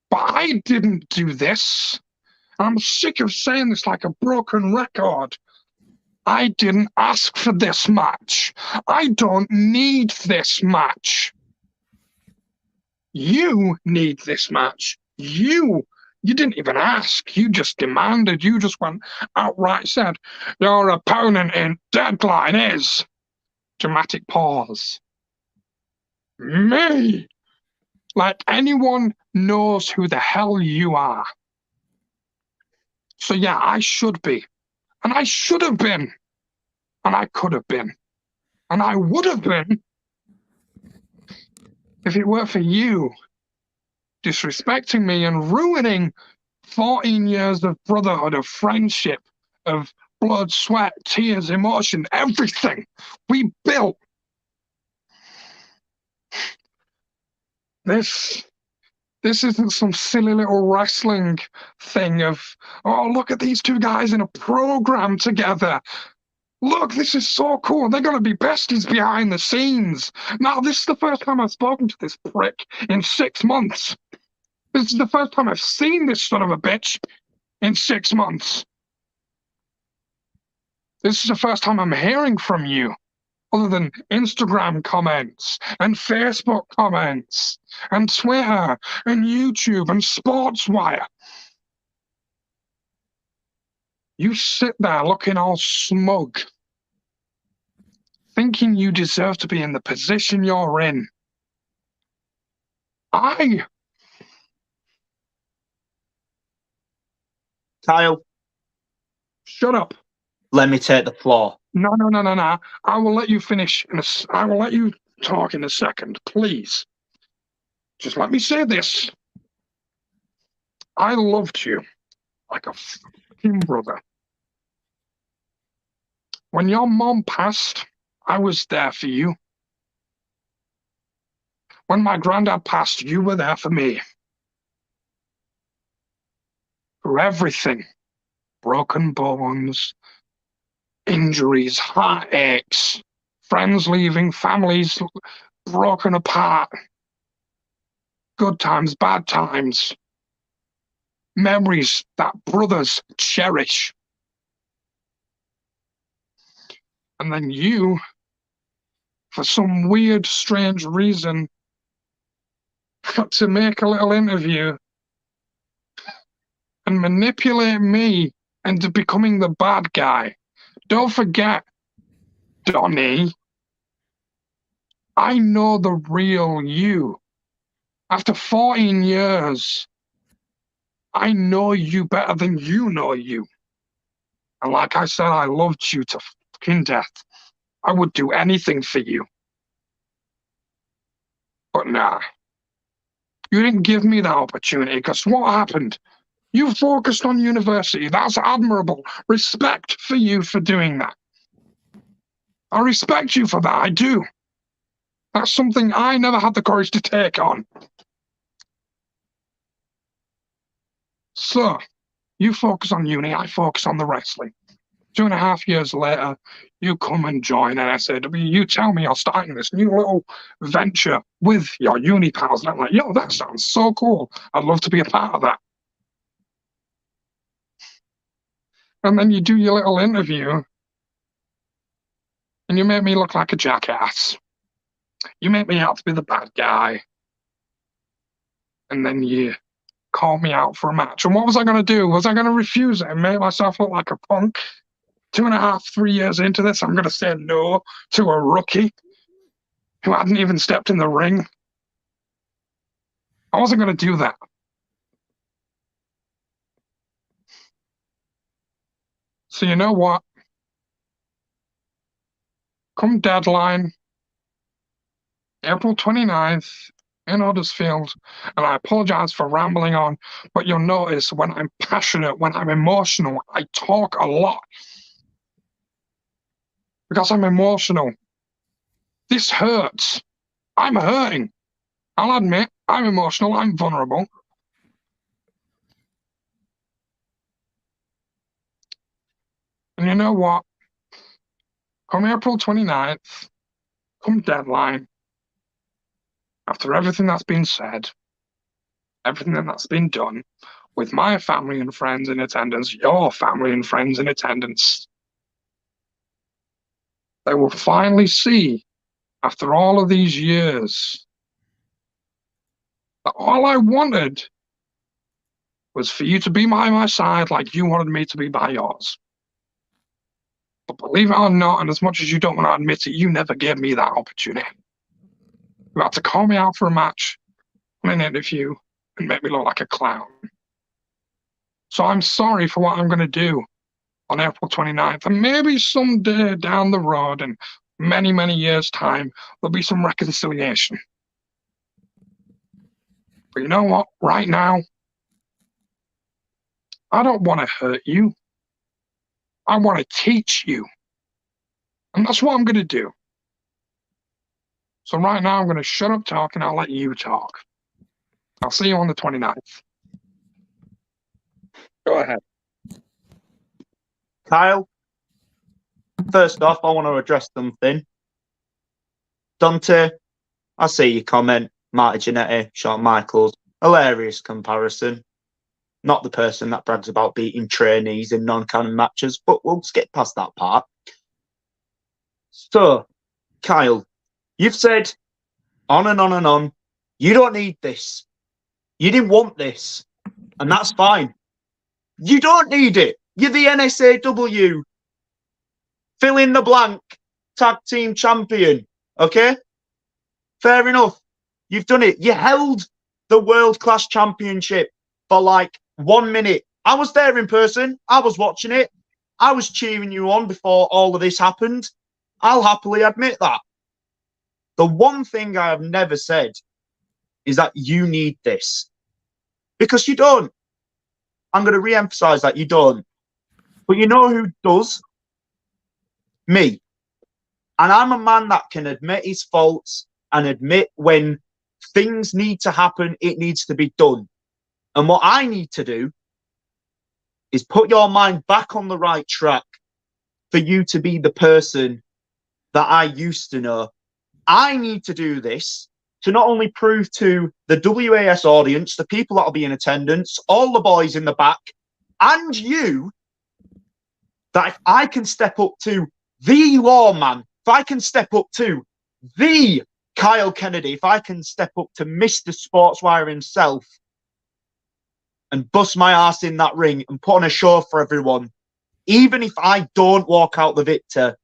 But I didn't do this. I'm sick of saying this like a broken record. I didn't ask for this match. I don't need this match. You need this match. You didn't even ask. You just demanded. You just went outright said, your opponent in Deadline is... Dramatic pause. Me. Like anyone knows who the hell you are. So yeah, I should be. And I should have been. And I could have been. And I would have been if it weren't for you disrespecting me and ruining 14 years of brotherhood, of friendship, of blood, sweat, tears, emotion, everything we built. This isn't some silly little wrestling thing of, oh, look at these two guys in a program together. Look, this is so cool. They're going to be besties behind the scenes. Now, this is the first time I've spoken to this prick in 6 months. This is the first time I've seen this son of a bitch in 6 months. This is the first time I'm hearing from you, other than Instagram comments and Facebook comments and Twitter and YouTube and Sportswire. You sit there looking all smug, thinking you deserve to be in the position you're in. Kyle, shut up. Let me take the floor. No. I will let you finish. I will let you talk in a second, please. Just let me say this. I loved you like a fucking brother. When your mom passed, I was there for you. When my granddad passed, you were there for me. For everything. Broken bones, injuries, heartaches, friends leaving, families broken apart. Good times, bad times. Memories that brothers cherish. And then you, for some weird, strange reason, got to make a little interview and manipulate me into becoming the bad guy. Don't forget, Donnie, I know the real you. After 14 years, I know you better than you know you. And like I said, I loved you to fucking death. I would do anything for you. But nah, you didn't give me that opportunity, because what happened? You focused on university. That's admirable. Respect for you for doing that. I respect you for that, I do. That's something I never had the courage to take on. So, you focus on uni, I focus on the wrestling. 2.5 years later, you come and join NSAW. You tell me you're starting this new little venture with your uni pals. And I'm like, yo, that sounds so cool. I'd love to be a part of that. And then you do your little interview, and you make me look like a jackass. You make me out to be the bad guy. And then you call me out for a match. And what was I going to do? Was I going to refuse it and make myself look like a punk? 2.5, 3 years into this, I'm going to say no to a rookie who hadn't even stepped in the ring? I wasn't going to do that. So you know what? Come deadline, April 29th, in Huddersfield, and I apologize for rambling on, but you'll notice when I'm passionate, when I'm emotional, I talk a lot. Because I'm emotional. This hurts. I'm hurting. I'll admit, I'm emotional, I'm vulnerable. And you know what? Come April 29th, come deadline, after everything that's been said, everything that's been done, with my family and friends in attendance, your family and friends in attendance, they will finally see, after all of these years, that all I wanted was for you to be by my side like you wanted me to be by yours. But believe it or not, and as much as you don't want to admit it, you never gave me that opportunity. You had to call me out for a match, on an interview, and make me look like a clown. So I'm sorry for what I'm going to do on April 29th. And maybe someday down the road, in many, many years' time, there'll be some reconciliation. But you know what? Right now, I don't want to hurt you. I want to teach you. And that's what I'm going to do. So right now, I'm going to shut up talking. I'll let you talk. I'll see you on the 29th. Go ahead. Kyle, first off, I want to address something. Dante, I see your comment. Marty Jannetty, Shawn Michaels, hilarious comparison. Not the person that brags about beating trainees in non-canon matches, but we'll skip past that part. So, Kyle, you've said on and on and on, you don't need this. You didn't want this. And that's fine. You don't need it. You're the NSAW. Fill in the blank. Tag team champion. Okay? Fair enough. You've done it. You held the World Class Championship for like 1 minute. I was there in person. I was watching it. I was cheering you on before all of this happened. I'll happily admit that. The one thing I have never said is that you need this. Because you don't. I'm going to re-emphasize that you don't. But you know who does? Me. And I'm a man that can admit his faults and admit when things need to happen, it needs to be done. And what I need to do is put your mind back on the right track for you to be the person that I used to know. I need to do this to not only prove to the WAS audience, the people that will be in attendance, all the boys in the back, and you, that if I can step up to the Lawman, if I can step up to the Kyle Kennedy, if I can step up to Mr. Sportswire himself and bust my ass in that ring and put on a show for everyone, even if I don't walk out the victor,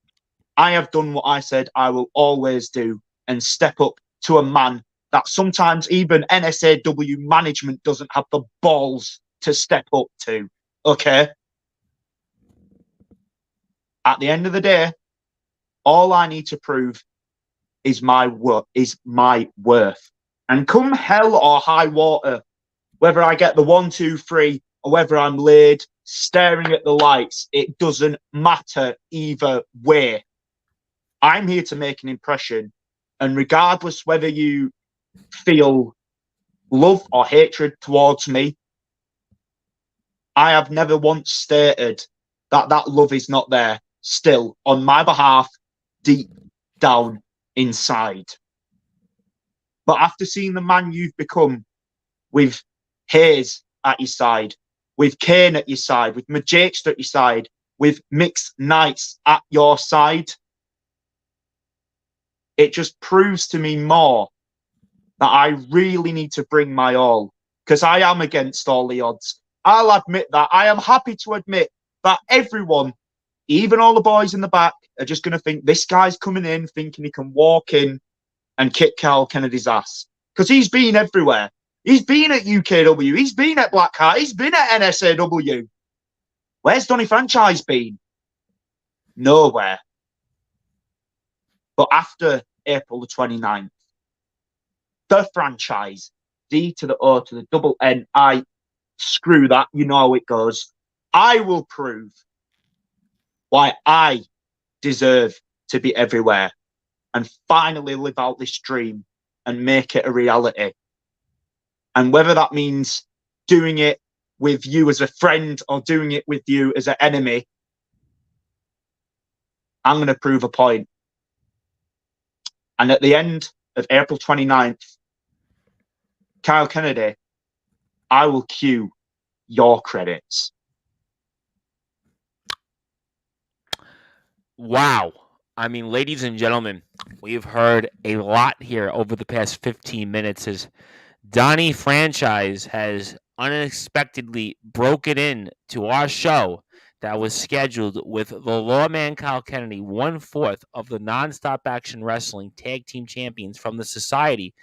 I have done what I said I will always do and step up to a man that sometimes even NSAW management doesn't have the balls to step up to. Okay? At the end of the day, all I need to prove is my worth. And come hell or high water, whether I get the 1, 2, 3, or whether I'm laid staring at the lights, it doesn't matter either way. I'm here to make an impression. And regardless whether you feel love or hatred towards me, I have never once stated that that love is not there still on my behalf, deep down inside. But after seeing the man you've become with Hayes at your side, with Kane at your side, with Majakes at your side, with Mixed Knights at your side, it just proves to me more that I really need to bring my all, because I am against all the odds. I'll admit that. I am happy to admit that everyone, even all the boys in the back, are just going to think this guy's coming in thinking he can walk in and kick Carl Kennedy's ass. Because he's been everywhere. He's been at UKW. He's been at Blackheart. He's been at NSAW. Where's Donny Franchise been? Nowhere. But after April the 29th, the franchise, D to the O to the double N, I, screw that, you know how it goes. I will prove why I deserve to be everywhere and finally live out this dream and make it a reality. And whether that means doing it with you as a friend or doing it with you as an enemy, I'm going to prove a point. And at the end of April 29th, Kyle Kennedy, I will cue your credits. Wow. I mean, ladies and gentlemen, we've heard a lot here over the past 15 minutes as Donny Franchise has unexpectedly broken in to our show that was scheduled with the Lawman Kyle Kennedy, 1/4 of the Nonstop Action Wrestling Tag Team Champions from the Society,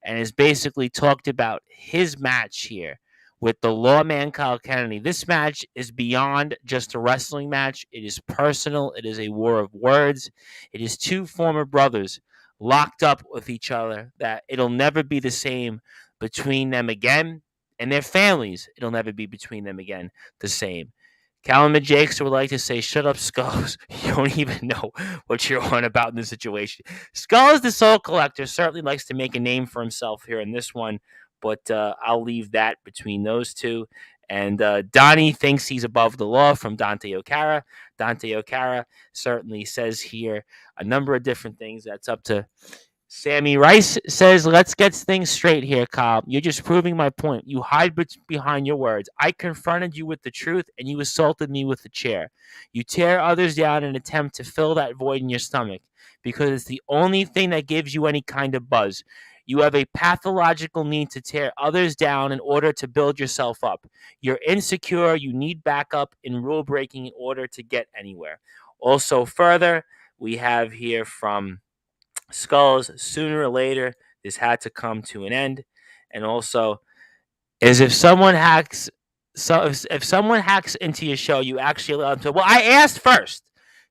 and has basically talked about his match here with the Lawman Kyle Kennedy. This match is beyond just a wrestling match. It is personal. It is a war of words. It is two former brothers locked up with each other that it'll never be the same between them again, and their families. It'll never be between them again the same. Callum and Jakes would like to say, shut up, Skulls. You don't even know what you're on about in this situation. Skulls, the Soul Collector, certainly likes to make a name for himself here in this one, but I'll leave that between those two. And Donnie thinks he's above the law from Dante Okara. Dante Okara certainly says here a number of different things. That's up to Sammy Rice says, let's get things straight here, Kyle. You're just proving my point. You hide behind your words. I confronted you with the truth, and you assaulted me with the chair. You tear others down in an attempt to fill that void in your stomach because it's the only thing that gives you any kind of buzz. You have a pathological need to tear others down in order to build yourself up. You're insecure. You need backup in rule breaking in order to get anywhere. Also, further, we have here from Skulls, sooner or later, this had to come to an end. And also, is if someone hacks, if someone hacks into your show, you actually allow them to. Well, I asked first.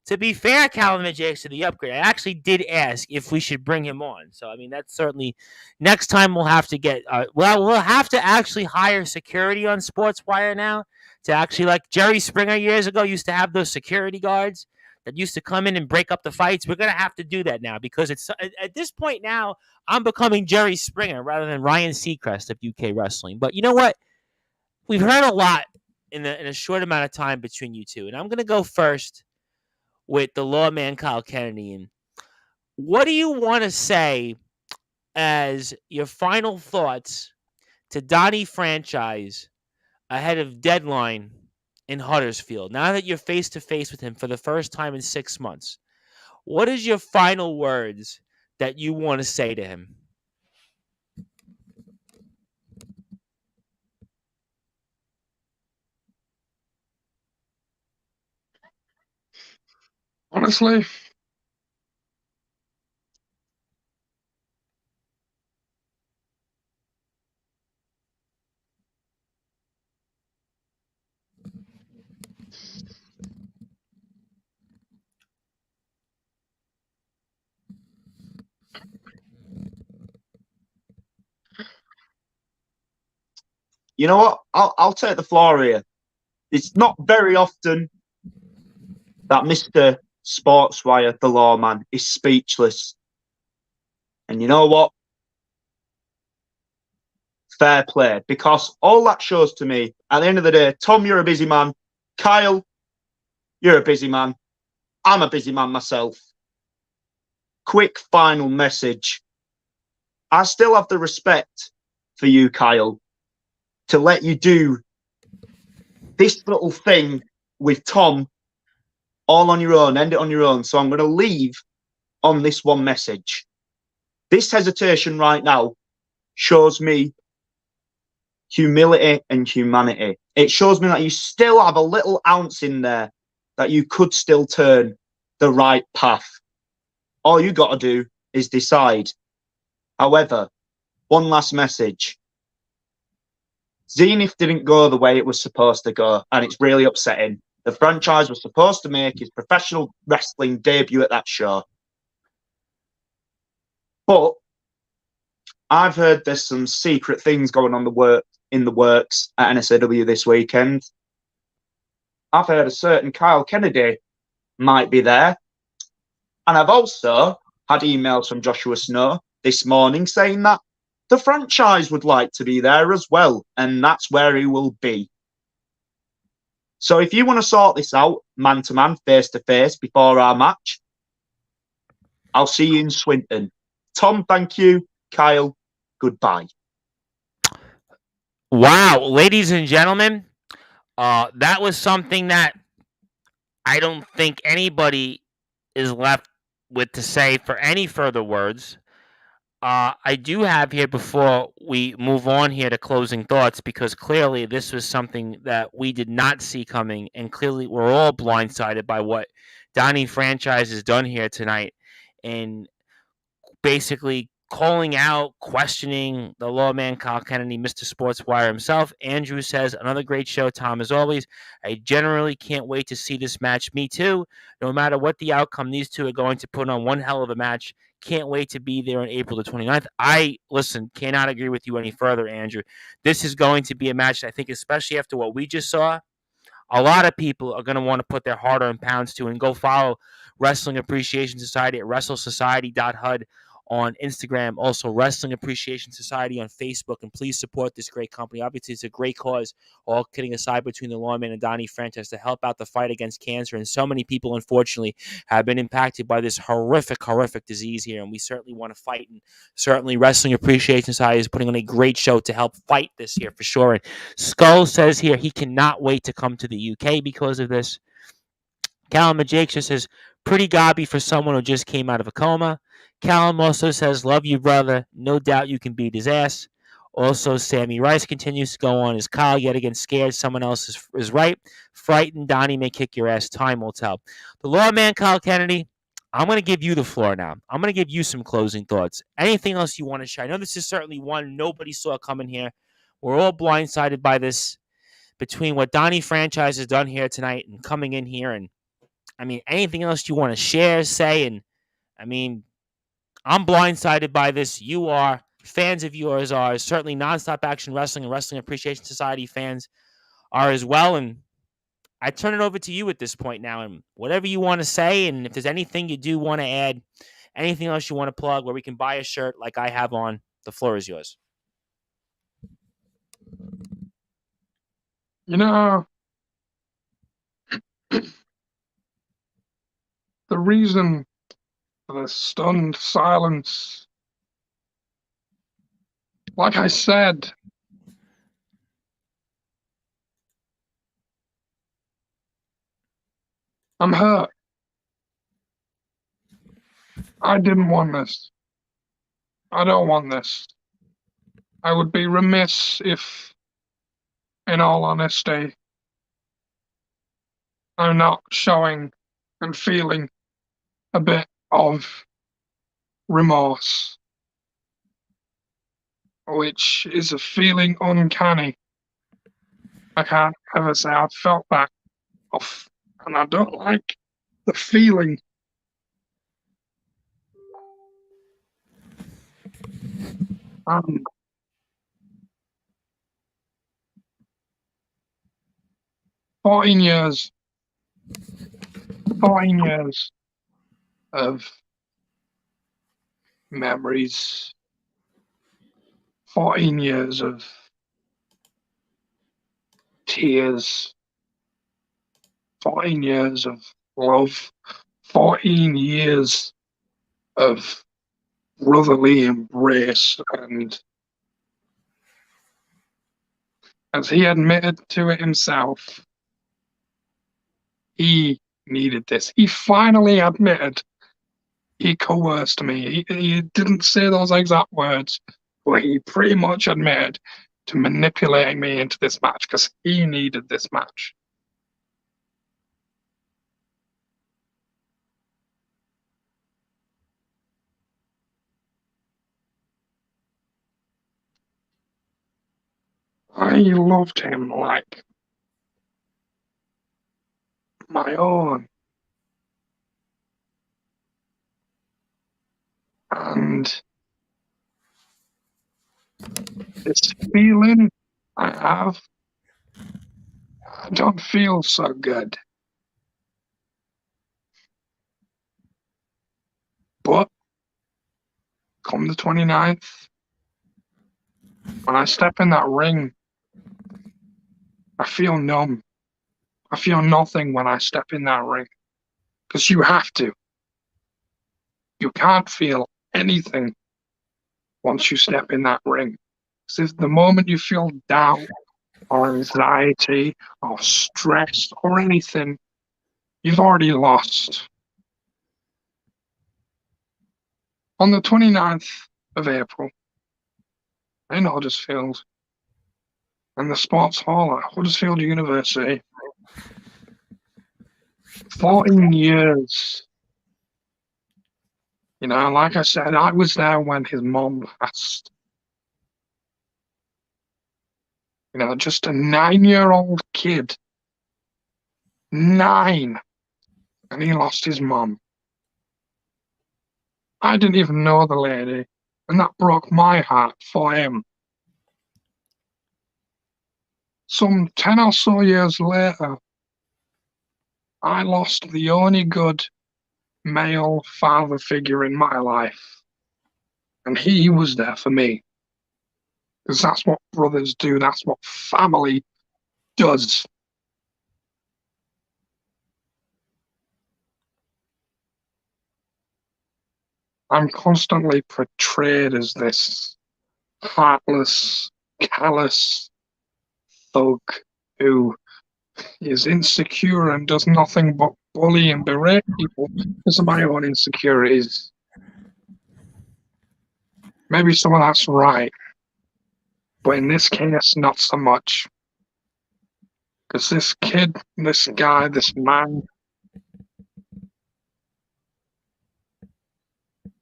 To be fair, Callum and Jakes to the upgrade, I actually did ask if we should bring him on. So, I mean, that's certainly next time we'll have to get. We'll have to actually hire security on Sportswire now to actually, like Jerry Springer years ago used to have those security guards that used to come in and break up the fights. We're going to have to do that now because it's at this point now, I'm becoming Jerry Springer rather than Ryan Seacrest of UK Wrestling. But you know what? We've heard a lot in a short amount of time between you two. And I'm going to go first with the Lawman Kyle Kennedy. And what do you want to say as your final thoughts to Donny Franchise ahead of deadline in Huddersfield, now that you're face to face with him for the first time in 6 months? What is your final words that you want to say to him? Honestly, You know what? I'll take the floor here. It's not very often that Mr. Sportswire, the lawman, is speechless. And you know what? Fair play. Because all that shows to me, at the end of the day, Tom, you're a busy man. Kyle, you're a busy man. I'm a busy man myself. Quick final message. I still have the respect for you, Kyle, to let you do this little thing with Tom all on your own, end it on your own. So I'm going to leave on this one message. This hesitation right now shows me humility and humanity. It shows me that you still have a little ounce in there that you could still turn the right path. All you got to do is decide. However, one last message. Zenith didn't go the way it was supposed to go, and it's really upsetting. The franchise was supposed to make his professional wrestling debut at that show. But I've heard there's some secret things going on in the works at NSAW this weekend. I've heard a certain Kyle Kennedy might be there. And I've also had emails from Joshua Snow this morning saying that the franchise would like to be there as well, and that's where he will be. So if you want to sort this out, man to man, face to face, before our match, I'll see you in Swinton. Tom, thank you. Kyle, goodbye. Wow, ladies and gentlemen, that was something that I don't think anybody is left with to say for any further words. I do have here before we move on here to closing thoughts, because clearly this was something that we did not see coming, and clearly we're all blindsided by what Donnie Franchise has done here tonight, and basically calling out, questioning the lawman Kyle Kennedy, Mr. Sportswire himself. Andrew says, another great show, Tom, as always. I generally can't wait to see this match. Me too. No matter what the outcome, these two are going to put on one hell of a match. Can't wait to be there on April the 29th. Cannot agree with you any further, Andrew. This is going to be a match, I think, especially after what we just saw, a lot of people are going to want to put their hard-earned pounds to, and go follow Wrestling Appreciation Society at WrestleSociety.hud on Instagram, also Wrestling Appreciation Society on Facebook, and please support this great company. Obviously, it's a great cause, all kidding aside, between the Lawman and Donnie franchise to help out the fight against cancer, and so many people, unfortunately, have been impacted by this horrific disease here, and we certainly want to fight, and certainly Wrestling Appreciation Society is putting on a great show to help fight this here for sure. And Skull says here he cannot wait to come to the UK because of this. Callum Majakes says, pretty gobby for someone who just came out of a coma. Callum also says, love you, brother. No doubt you can beat his ass. Also, Sammy Rice continues to go on. Is Kyle yet again scared someone else is right? Frightened, Donnie may kick your ass. Time will tell. The lawman, Kyle Kennedy, I'm going to give you the floor now. I'm going to give you some closing thoughts. Anything else you want to share? I know this is certainly one nobody saw coming here. We're all blindsided by this, between what Donnie franchise has done here tonight and coming in here. And I mean, anything else you want to share, say? And I mean, I'm blindsided by this. You are. Fans of yours are. Certainly Nonstop Action Wrestling and Wrestling Appreciation Society fans are as well. And I turn it over to you at this point now. And whatever you want to say, and if there's anything you do want to add, anything else you want to plug where we can buy a shirt like I have on, the floor is yours. you know, the reason for the stunned silence, like I said, I'm hurt. I didn't want this. I don't want this. I would be remiss if, in all honesty, I'm not showing and feeling a bit of remorse, which is a feeling uncanny. I can't ever say I've felt that off, and I don't like the feeling. Um, 14 years, 14 years of memories, 14 years of tears, 14 years of love, 14 years of brotherly embrace. And as he admitted to it himself, he needed this. He finally admitted he coerced me. He didn't say those exact words, but he pretty much admitted to manipulating me into this match because he needed this match. I loved him like my own. And this feeling I have, I don't feel so good. But come the 29th, when I step in that ring, I feel numb. I feel nothing when I step in that ring. Because you have to. You can't feel anything once you step in that ring. Because if the moment you feel doubt or anxiety or stress or anything, you've already lost. On the 29th of April, in Huddersfield, in the sports hall at Huddersfield University, 14 years. You know, like I said, I was there when his mom passed. You know, just a 9-year-old kid. 9. And he lost his mom. I didn't even know the lady, and that broke my heart for him. Some 10 or so years later, I lost the only good male father figure in my life. And he was there for me. Because that's what brothers do, that's what family does. I'm constantly portrayed as this heartless, callous thug who is insecure and does nothing but bully and berate people because of my own insecurities. Maybe some of that's right, but in this case, not so much. Because this kid, this guy, this man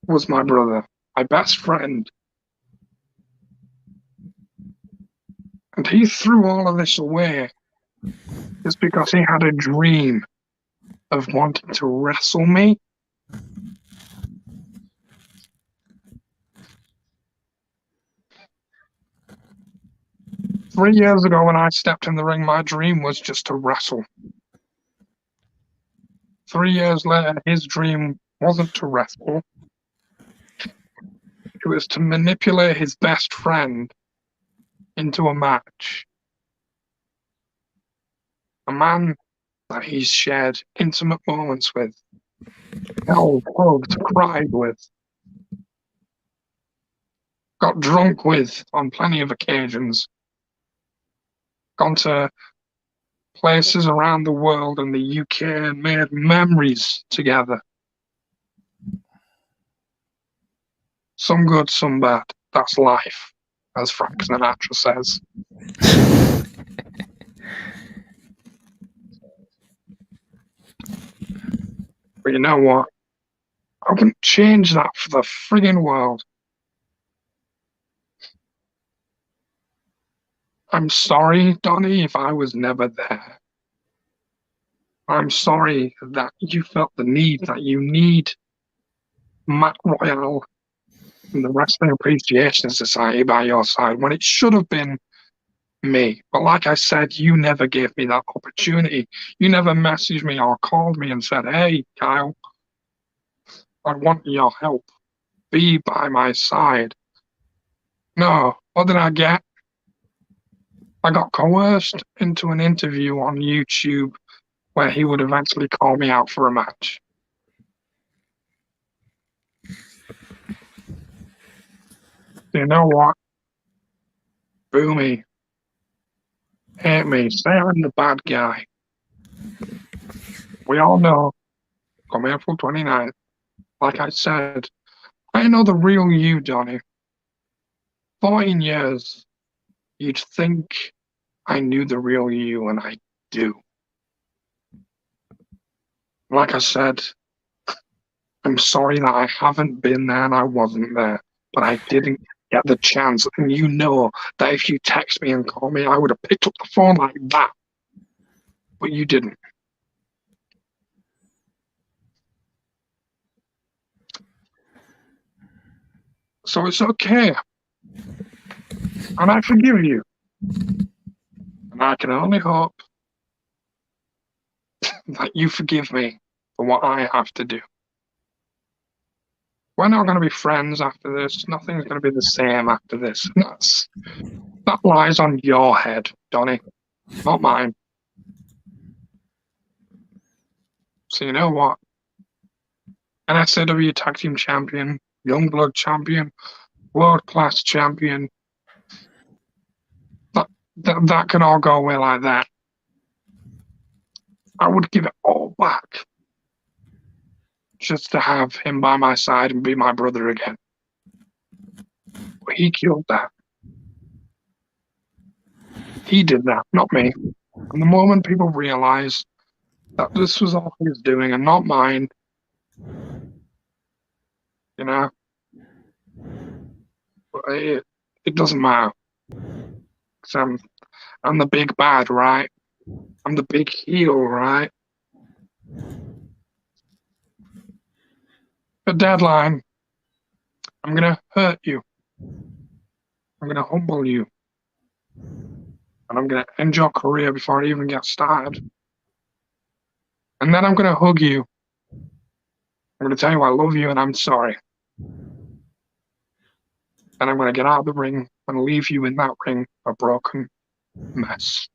was my brother, my best friend. And he threw all of this away just because he had a dream of wanting to wrestle me. Three years ago, when I stepped in the ring, my dream was just to wrestle. 3 years later, his dream wasn't to wrestle. It was to manipulate his best friend into a match. A man that he's shared intimate moments with, held, hugged, cried with, got drunk with on plenty of occasions, gone to places around the world and the UK and made memories together. Some good, some bad. That's life, as Frank Sinatra says. But you know what? I wouldn't change that for the friggin' world. I'm sorry, Donnie, if I was never there. I'm sorry that you felt the need, that you need Matt Royale and the Wrestling Appreciation Society by your side when it should have been me. But like I said, you never gave me that opportunity. You never messaged me or called me and said, hey, Kyle, I want your help. Be by my side. No, what did I get? I got coerced into an interview on YouTube where he would eventually call me out for a match. You know what? Boo me. Hate me. Say I'm the bad guy. We all know, come April 29th, like I said, I know the real you, Donnie. 14 years, you'd think I knew the real you, and I do. Like I said, I'm sorry that I haven't been there and I wasn't there, but I didn't get the chance. And you know that if you text me and call me, I would have picked up the phone like that. But you didn't. So it's okay. And I forgive you. And I can only hope that you forgive me for what I have to do. We're not going to be friends after this. Nothing's going to be the same after this. And that lies on your head, Donnie, not mine. So you know what? NSAW Tag Team Champion, Youngblood Champion, World Class Champion. That can all go away like that. I would give it all back just to have him by my side and be my brother again. But he killed that. He did that, not me. And the moment people realize that this was all he was doing and not mine, you know, it doesn't matter. 'Cause I'm the big bad, right? I'm the big heel, right? The deadline. I'm gonna hurt you. I'm gonna humble you. And I'm gonna end your career before it even gets started. And then I'm gonna hug you. I'm gonna tell you I love you and I'm sorry. And I'm gonna get out of the ring and leave you in that ring a broken mess.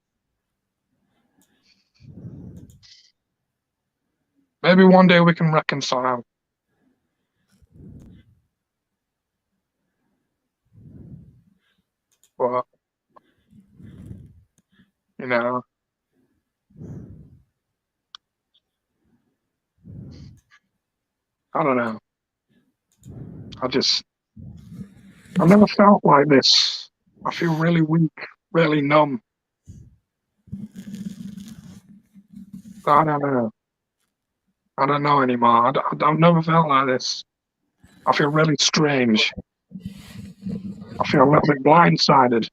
Maybe one day we can reconcile. But, you know, I don't know. I've never felt like this. I feel really weak, really numb. I don't know. I don't know anymore. I've never felt like this. I feel really strange. I feel a little bit blindsided.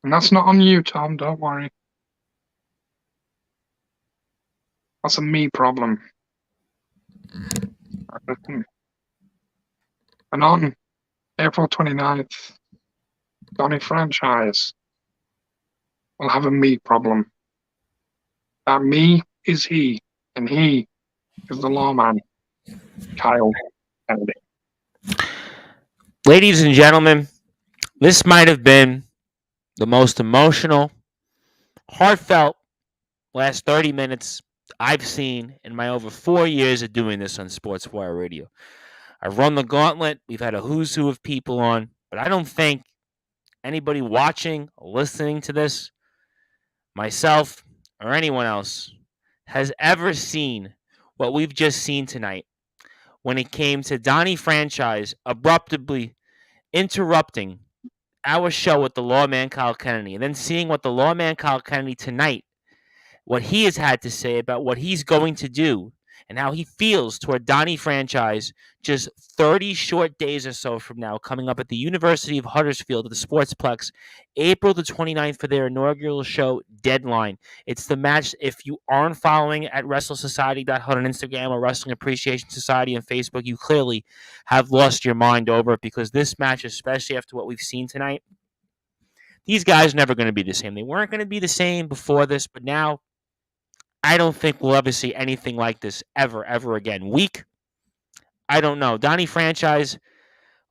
And that's not on you, Tom, don't worry. That's a me problem. And on April 29th, Donnie Franchise will have a me problem. That me is he, and he is the Lawman, Kyle Kennedy. Ladies and gentlemen, this might have been the most emotional, heartfelt last 30 minutes I've seen in my over 4 years of doing this on Sportswire Radio. I've run the gauntlet. We've had a who's who of people on, but I don't think anybody watching or listening to this, myself or anyone else, has ever seen what we've just seen tonight when it came to Donnie Franchise abruptly interrupting our show with the Lawman Kyle Kennedy and then seeing what the Lawman Kyle Kennedy tonight, what he has had to say about what he's going to do and how he feels toward Donnie franchise just 30 short days or so from now, coming up at the University of Huddersfield at the Sportsplex, April the 29th for their inaugural show, Deadline. It's the match. If you aren't following at WrestleSociety.hud on Instagram or Wrestling Appreciation Society on Facebook, you clearly have lost your mind over it, because this match, especially after what we've seen tonight, these guys are never going to be the same. They weren't going to be the same before this, but now I don't think we'll ever see anything like this ever again. Weak? I don't know. Donnie franchise,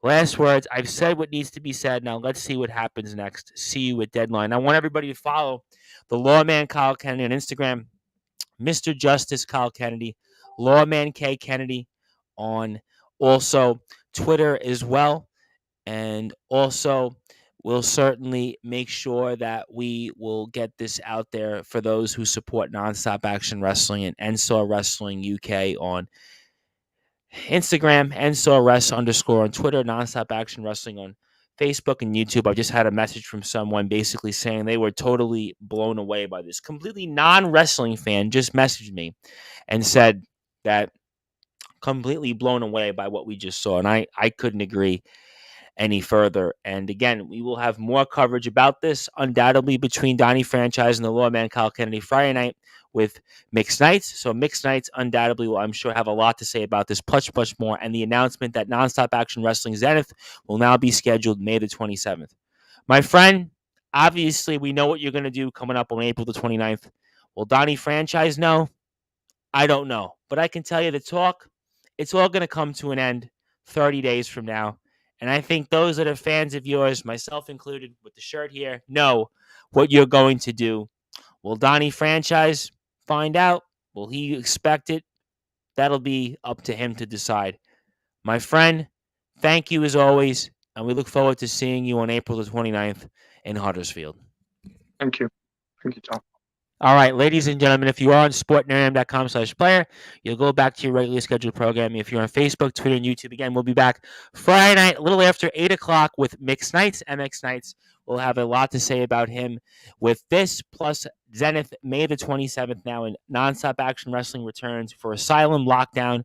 last words. I've said what needs to be said. Now let's see what happens next. See you at Deadline. I want everybody to follow the Lawman Kyle Kennedy on Instagram, Mr. Justice Kyle Kennedy, Lawman K Kennedy on also Twitter as well. And also, we'll certainly make sure that we will get this out there for those who support Nonstop Action Wrestling and NSAW Wrestling UK on Instagram, NSAW_Rest_ on Twitter, Nonstop Action Wrestling on Facebook and YouTube. I just had a message from someone basically saying they were totally blown away by this. Completely non-wrestling fan just messaged me and said that completely blown away by what we just saw. And I couldn't agree any further. And again, we will have more coverage about this undoubtedly between Donnie franchise and the Lawman Kyle Kennedy Friday night with Mixed Nights. So Mixed Nights undoubtedly will, I'm sure, have a lot to say about this, much more. And the announcement that Nonstop Action Wrestling Zenith will now be scheduled May the 27th. My friend, obviously we know what you're going to do coming up on April the 29th. Will Donnie franchise know? I don't know. But I can tell you the talk, it's all going to come to an end 30 days from now. And I think those that are fans of yours, myself included with the shirt here, know what you're going to do. Will Donnie franchise find out? Will he expect it? That'll be up to him to decide. My friend, thank you as always, and we look forward to seeing you on April the 29th in Huddersfield. Thank you. Thank you, Tom. All right, ladies and gentlemen, if you are on sportnerdam.com/player, you'll go back to your regularly scheduled programming. If you're on Facebook, Twitter, and YouTube, again, we'll be back Friday night, a little after 8 o'clock with Mixed Nights, MX Nights. We'll have a lot to say about him with this, plus Zenith, May the 27th now, and Nonstop Action Wrestling returns for Asylum Lockdown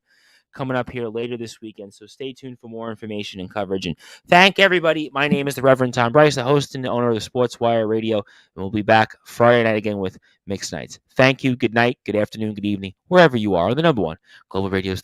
coming up here later this weekend. So stay tuned for more information and coverage. And thank everybody. My name is the Reverend Tom Bryce, the host and the owner of the Sportswire Radio. And we'll be back Friday night again with Mixed Nights. Thank you. Good night, good afternoon, good evening, wherever you are. The number one global radio station.